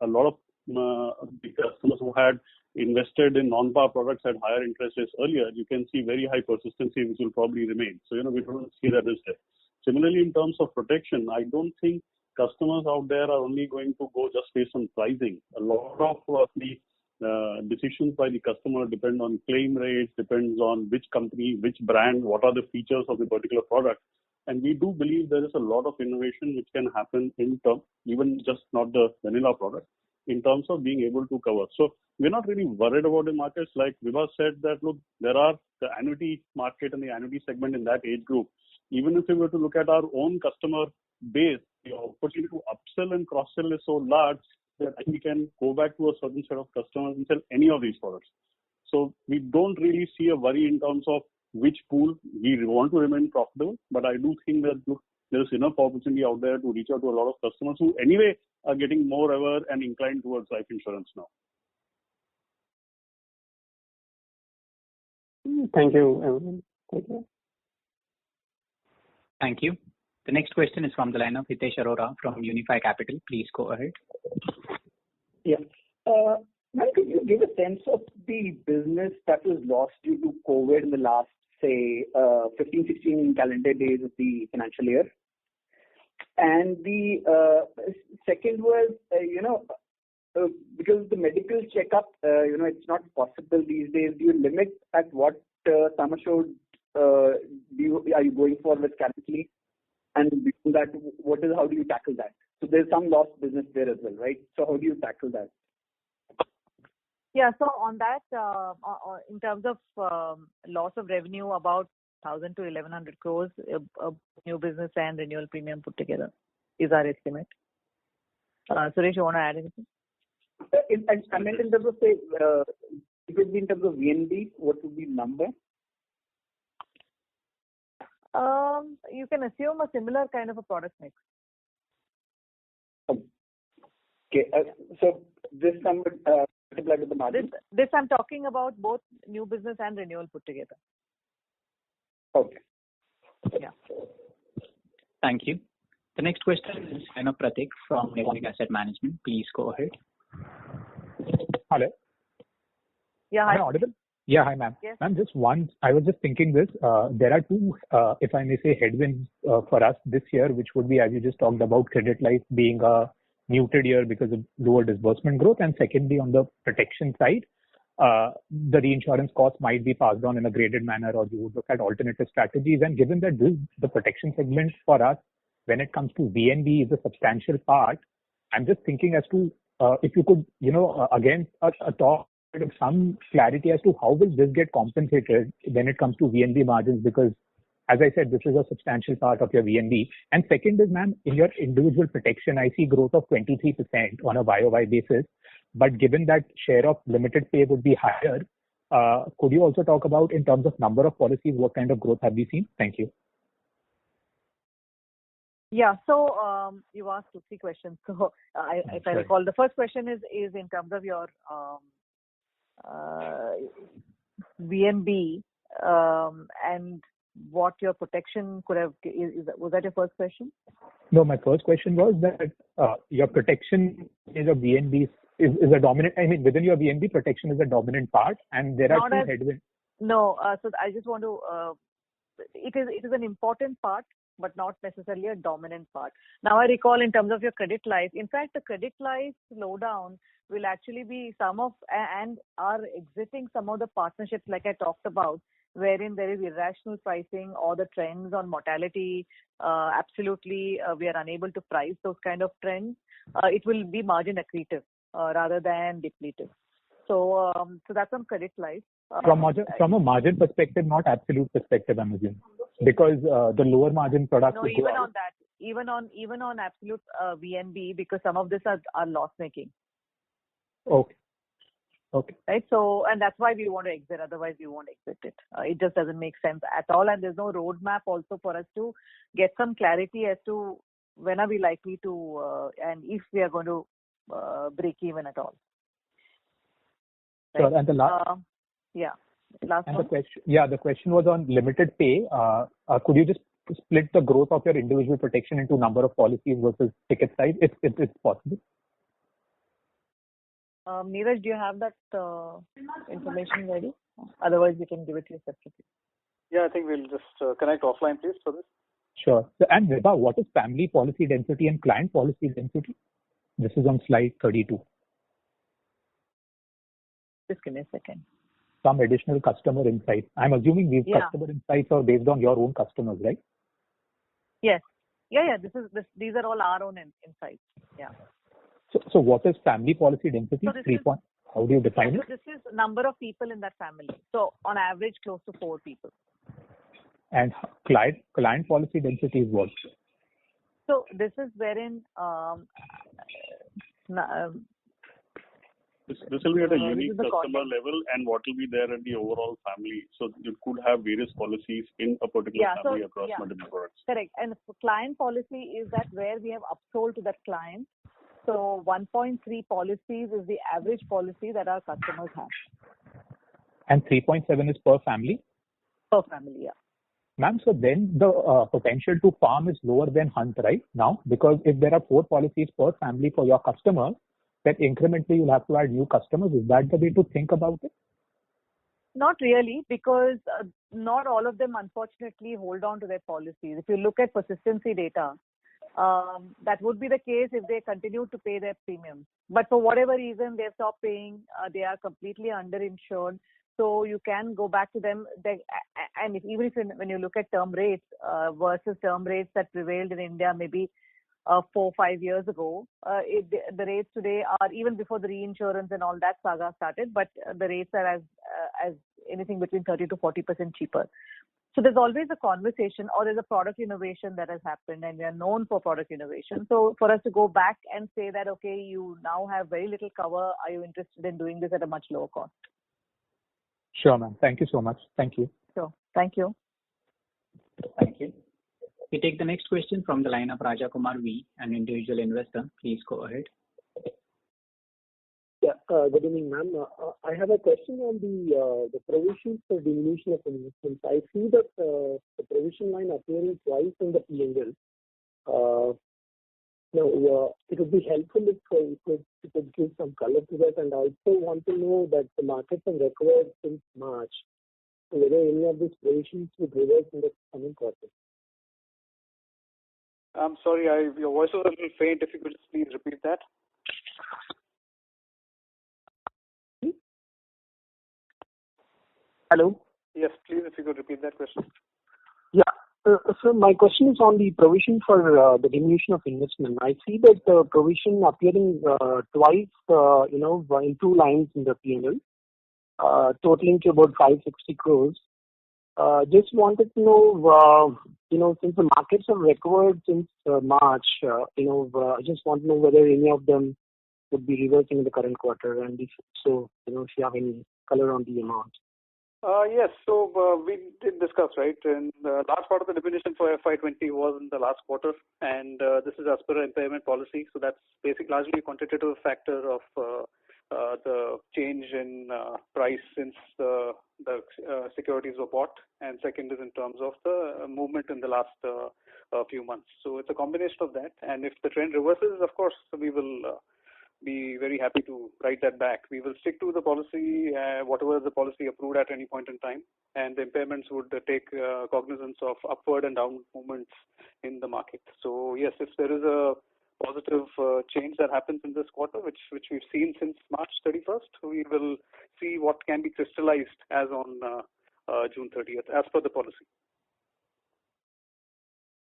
a lot of the customers who had invested in non-par products at higher interest rates earlier, you can see very high persistency which will probably remain. So, we don't see that risk there. Similarly, in terms of protection, I don't think customers out there are only going to go just based on pricing. A lot of the decisions by the customer depend on claim rates, depends on which company, which brand, what are the features of the particular product. And we do believe there is a lot of innovation which can happen in terms, even just not the vanilla product, in terms of being able to cover. So we're not really worried about the markets. Like Vibha said that, look, there are the annuity market and the annuity segment in that age group. Even if we were to look at our own customer base, the opportunity to upsell and cross-sell is so large that we can go back to a certain set of customers and sell any of these products. So we don't really see a worry in terms of which pool. We want to remain profitable, but I do think that there's enough opportunity out there to reach out to a lot of customers who anyway are getting more aware and inclined towards life insurance now. Thank you, everyone. Thank you. Thank you. The next question is from the line of Hitesh Arora from Unifi Capital. Please go ahead. Yeah. Now, could you give a sense of the business that was lost due to COVID in the last, say, 15, 16 calendar days of the financial year? And the second was, because the medical checkup, it's not possible these days. Do you limit at what sum assured are you going for with currently? And beyond that, how do you tackle that? So there's some lost business there as well, right? So how do you tackle that? Yeah, so on that, in terms of loss of revenue, about 1,000 to 1,100 crores, new business and renewal premium put together is our estimate. Suresh, you want to add anything? I meant in terms of, say, it would be in terms of VNB, what would be the number? You can assume a similar kind of a product mix. Okay. So this number multiplied with the margin? This I'm talking about both new business and renewal put together. Okay. Yeah. Thank you. The next question is Pratik from Nippon Asset Management. Please go ahead. Hello. Yeah, hi. Am I audible? Yeah, hi, ma'am. Yes. Ma'am, I was just thinking this. There are two, if I may say, headwinds for us this year, which would be, as you just talked about, credit life being a muted year because of lower disbursement growth. And secondly, on the protection side, the reinsurance cost might be passed on in a graded manner, or you would look at alternative strategies. And given that the protection segment for us, when it comes to VNB, is a substantial part, I'm just thinking as to if you could, again, talk some clarity as to how will this get compensated when it comes to VNB margins, because as I said, this is a substantial part of your VNB. And second is, ma'am, in your individual protection, I see growth of 23% on a YOY basis. But given that share of limited pay would be higher, could you also talk about in terms of number of policies, what kind of growth have we seen? Thank you. Yeah, so you asked 2-3 questions. So if I recall, the first question is in terms of your VNB and what your protection could have. Was that your first question? No, my first question was that your protection is a VNB is a dominant. I mean, within your VNB, protection is a dominant part, and there are Not two as headwinds. no. So I just want to. It is an important part, but not necessarily a dominant part. Now I recall in terms of your credit life. In fact, the credit life slowdown will actually be some of and are exiting some of the partnerships like I talked about, wherein there is irrational pricing or the trends on mortality. Absolutely, we are unable to price those kind of trends. It will be margin accretive rather than depletive. So that's on credit life. From a margin perspective, not absolute perspective, I'm assuming, because the lower margin products. No, even on that, even on absolute VNB, because some of this are loss making. Okay. Right. So, and that's why we want to exit. Otherwise, we won't exit it. It just doesn't make sense at all. And there's no roadmap also for us to get some clarity as to when are we likely to and if we are going to break even at all. Right? Sure. And the last. Last and one. The question was on limited pay. Could you just split the growth of your individual protection into number of policies versus ticket size, if it's possible? Neeraj, do you have that information ready? Otherwise, we can give it to you separately. Yeah, I think we'll just connect offline, please, for this. Sure. So, and Vibha, what is family policy density and client policy density? This is on slide 32. Just give me a second. Some additional customer insights. I'm assuming these customer insights are based on your own customers, right? Yes. Yeah. These are all our own insights. Yeah. So what is family policy density? So how do you define it? This is number of people in that family. So on average, close to 4 people. And client policy density is what? So this is wherein this will be at a unique customer level, and what will be there at the overall family. So you could have various policies in a particular family across multiple products. Correct. And client policy is that where we have upsold to that client. So 1.3 policies is the average policy that our customers have. And 3.7 is per family? Per family, yeah. Ma'am, so then the potential to farm is lower than hunt right now, because if there are 4 policies per family for your customers, then incrementally you'll have to add new customers. Is that the way to think about it? Not really, because not all of them unfortunately hold on to their policies. If you look at persistency data, that would be the case if they continue to pay their premiums. But for whatever reason, they stop paying. They are completely underinsured. So you can go back to them. And when you look at term rates versus term rates that prevailed in India maybe 4-5 years ago, the rates today are, even before the reinsurance and all that saga started, but the rates are as anything between 30 to 40% cheaper. So there's always a conversation, or there's a product innovation that has happened, and we are known for product innovation. So for us to go back and say that, okay, you now have very little cover, are you interested in doing this at a much lower cost? Sure, ma'am. Thank you so much. Thank you. Sure. Thank you. Thank you. We take the next question from the line of Raja Kumar V, an individual investor. Please go ahead. Yeah, good evening, ma'am. I have a question on the provisions for diminution of investments. I see that the provision line appearing twice in the P&L. Now, it would be helpful if you could give some color to that, and also want to know that the markets have recovered since March, so whether any of these provisions would reverse in the coming quarter. I'm sorry, your voice was a little faint. If you could just please repeat that. Hello? Yes, please, if you could repeat that question. Yeah. So my question is on the provision for the diminution of investment. I see that the provision appearing twice, in 2 lines in the P&L, totaling to about 560 crores. Just wanted to know, since the markets have recovered since March, I just want to know whether any of them would be reversing in the current quarter, and if so, if you have any color on the amount. Yes, so we did discuss, right, and the last part of the definition for FY20 was in the last quarter, and this is as per impairment policy, so that's basically largely a quantitative factor of the change in price since the securities were bought, and second is in terms of the movement in the last few months. So it's a combination of that, and if the trend reverses, of course, we will be very happy to write that back. We will stick to the policy, whatever the policy approved at any point in time, and the impairments would take cognizance of upward and down movements in the market. So yes, if there is a positive change that happens in this quarter, which we've seen since March 31st, we will see what can be crystallized as on June 30th, as per the policy.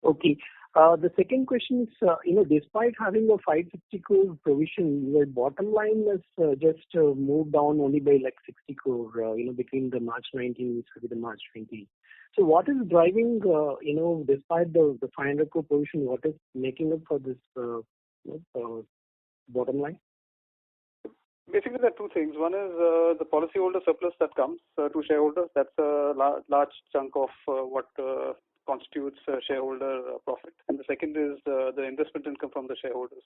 Okay. The second question is, despite having a 560 crore provision, your bottom line has just moved down only by like 60 crore, between the March 19 to the March 20. So what is driving, despite the 500 crore provision, what is making up for this bottom line? Basically, there are two things. One is the policyholder surplus that comes to shareholders. That's a large chunk of what constitutes shareholder profit. And the second is the investment income from the shareholders.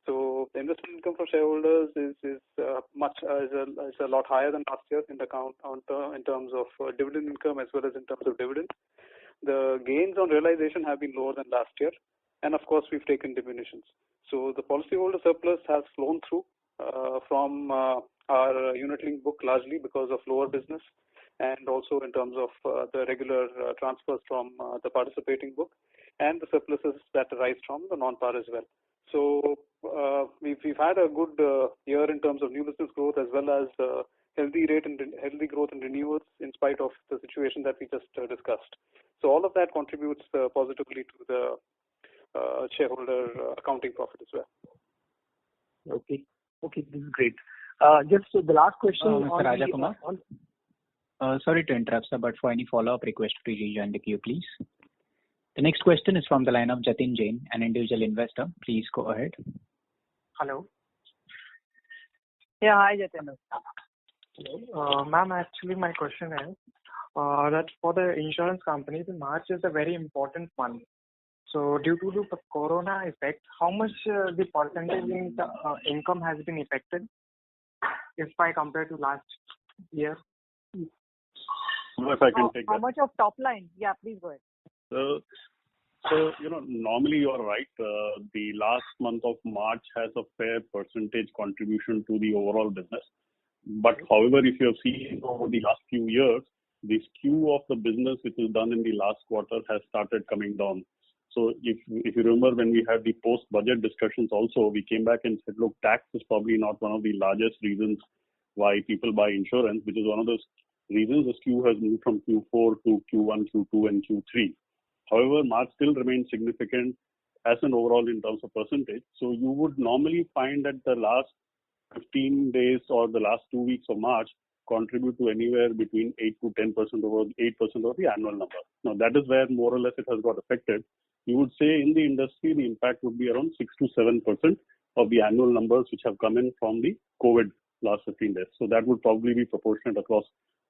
So the investment income from shareholders is a lot higher than last year in terms of dividend income as well as in terms of dividend. The gains on realization have been lower than last year, and of course we've taken diminutions. So the policyholder surplus has flown through from our unit-linked book largely because of lower business, and also in terms of the regular transfers from the participating book, and the surpluses that arise from the non-par as well. So we've had a good year in terms of new business growth as well as healthy growth in renewals in spite of the situation that we just discussed. So all of that contributes positively to the shareholder accounting profit as well. Okay, this is great. Just the last question Mr. Rajakumar. Sorry to interrupt, sir, but for any follow-up request, please rejoin the queue, please. The next question is from the line of Jatin Jain, an individual investor. Please go ahead. Hello. Yeah, hi Jatin. Hello. Ma'am, actually my question is that for the insurance companies, March is a very important month. So due to the corona effect, how much the percentage in the income has been affected if I compare to last year? If I can take that. How much of top line? Yeah, please go ahead. So normally you are right. The last month of March has a fair percentage contribution to the overall business. But however, if you have seen over the last few years, the skew of the business which is done in the last quarter has started coming down. So if you remember when we had the post-budget discussions also, we came back and said, look, tax is probably not one of the largest reasons why people buy insurance, which is one of those reasons the skew has moved from Q4 to Q1, Q2 and Q3. However, March still remains significant as an overall in terms of percentage. So you would normally find that the last 15 days or the last 2 weeks of March contribute to anywhere between 8 to 10% over 8% of the annual number. Now that is where more or less it has got affected. You would say in the industry the impact would be around 6 to 7% of the annual numbers which have come in from the COVID last 15 days. So that would probably be proportionate across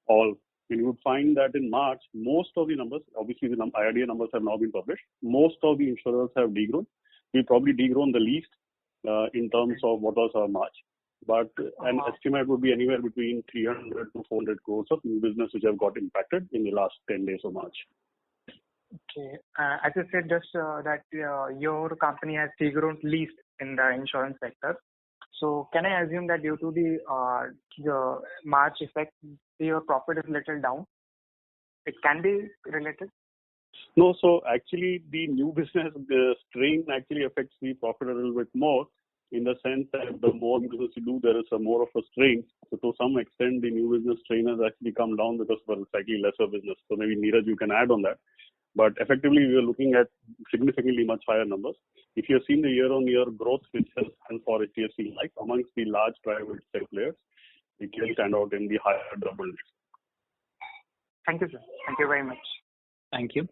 all. And you would find that in March, most of the numbers, obviously the IRDA numbers have now been published, most of the insurers have degrown. We probably degrown the least in terms of what was our March. But an estimate would be anywhere between 300 to 400 crores of new business which have got impacted in the last 10 days of March. Okay. As I said, just that your company has degrown least in the insurance sector. So can I assume that due to the March effect, your profit is little down? It can be related? No, so actually the new business strain actually affects the profit a little bit more, in the sense that the more business you do, there is more of a strain. So to some extent, the new business strain has actually come down because of a slightly lesser business. So maybe Neeraj, you can add on that. But effectively, we are looking at significantly much higher numbers. If you have seen the year-on-year growth which has happened for HDFC Life amongst the large private sector players, we can stand out in the higher double digits. Thank you, sir. Thank you very much. Thank you.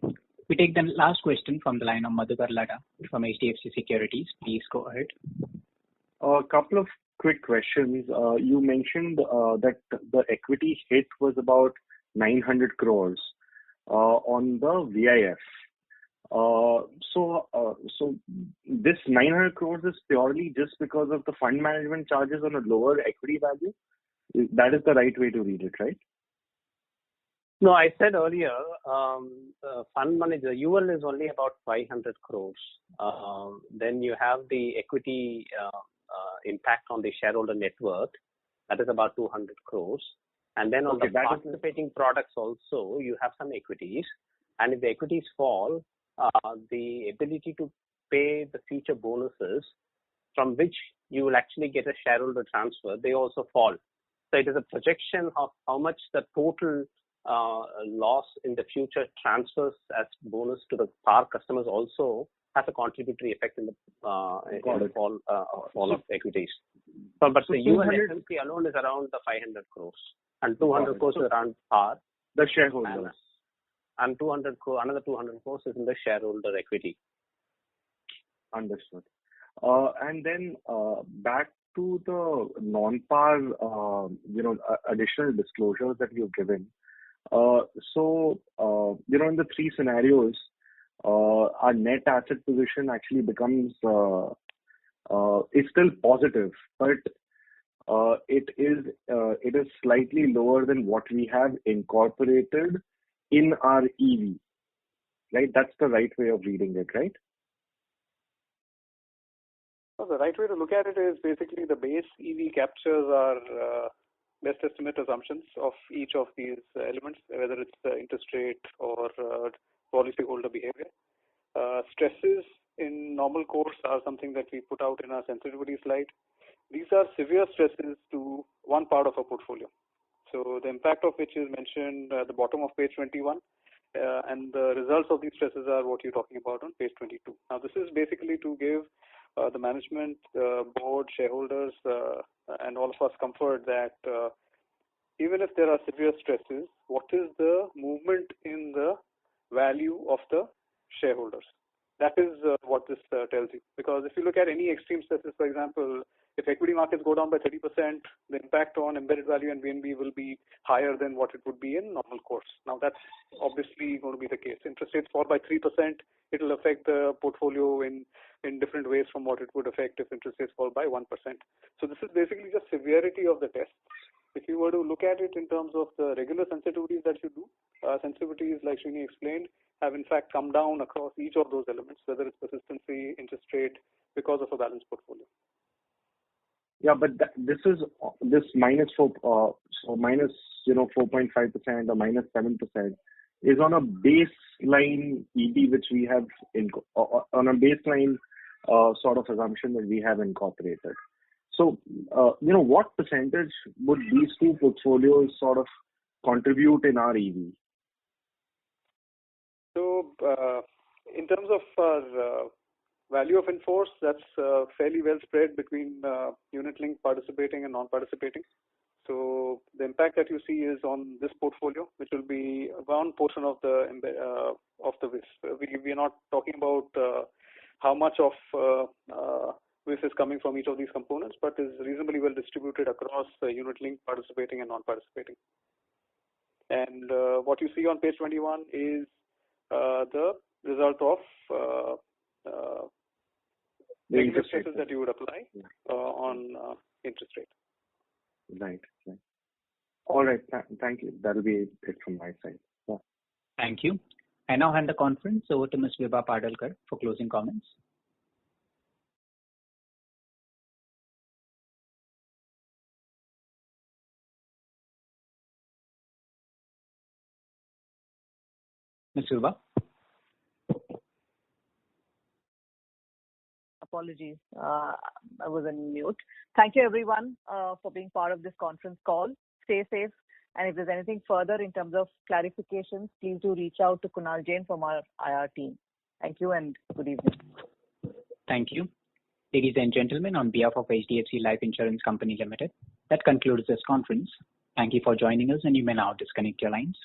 We take the last question from the line of Madhukar Ladha from HDFC Securities. Please go ahead. A couple of quick questions. You mentioned that the equity hit was about 900 crores on the VIF. So this 900 crores is purely just because of the fund management charges on a lower equity value? That is the right way to read it, right? No, I said earlier, fund manager, UL is only about 500 crores. Then you have the equity impact on the shareholder net worth. That is about 200 crores. And then on the participating products also, you have some equities. And if the equities fall, the ability to pay the future bonuses from which you will actually get a shareholder transfer, they also fall. So it is a projection of how much the total loss in the future transfers as bonus to the PAR customers also has a contributory effect in the fall of equities. But the UNSMC alone is around the 500 crores. And 200 crores is around PAR. The shareholders. And 200 crores, another 200 crores is in the shareholder equity. Understood. And then back to the non-PAR, additional disclosures that you've given. So, in the three scenarios, our net asset position actually becomes is still positive, but it is slightly lower than what we have incorporated in our EV. Right? That's the right way of reading it, right? Well, the right way to look at it is basically the base EV captures our best estimate assumptions of each of these elements, whether it's the interest rate or policyholder behavior. Stresses in normal course are something that we put out in our sensitivity slide. These are severe stresses to one part of our portfolio. So the impact of which is mentioned at the bottom of page 21, and the results of these stresses are what you're talking about on page 22. Now, this is basically to give the management, board, shareholders, and all of us comfort that even if there are severe stresses, what is the movement in the value of the shareholders? That is what this tells you. Because if you look at any extreme stresses, for example, if equity markets go down by 30%, the impact on embedded value and VNB will be higher than what it would be in normal course. Now, that's obviously going to be the case. Interest rates fall by 3%, it will affect the portfolio in different ways from what it would affect if interest rates fall by 1%. So this is basically just severity of the test. If you were to look at it in terms of the regular sensitivities that you do, sensitivities, like Srini explained, have in fact come down across each of those elements, whether it's persistency, interest rate, because of a balanced portfolio. Yeah, but this minus 4.5% or minus 7% is on a baseline EV which we have on a baseline sort of assumption that we have incorporated. So, what percentage would these two portfolios sort of contribute in our EV? So, in terms of our value of in-force, that's fairly well spread between unit-linked, participating, and non-participating. So the impact that you see is on this portfolio, which will be one portion of the WIF. We are not talking about how much of WIF is coming from each of these components, but is reasonably well distributed across unit-linked, participating, and non-participating. And what you see on page 21 is the result of the interest rates that you would apply on interest rate. Right. All right. Thank you. That will be it from my side. Yeah. Thank you. I now hand the conference over to Ms. Vibha Padalkar for closing comments. Ms. Vibha? Apologies, I was on mute. Thank you everyone for being part of this conference call. Stay safe, and if there's anything further in terms of clarifications, please do reach out to Kunal Jain from our IR team. Thank you and good evening. Thank you. Ladies and gentlemen, on behalf of HDFC Life Insurance Company Limited, that concludes this conference. Thank you for joining us, and you may now disconnect your lines.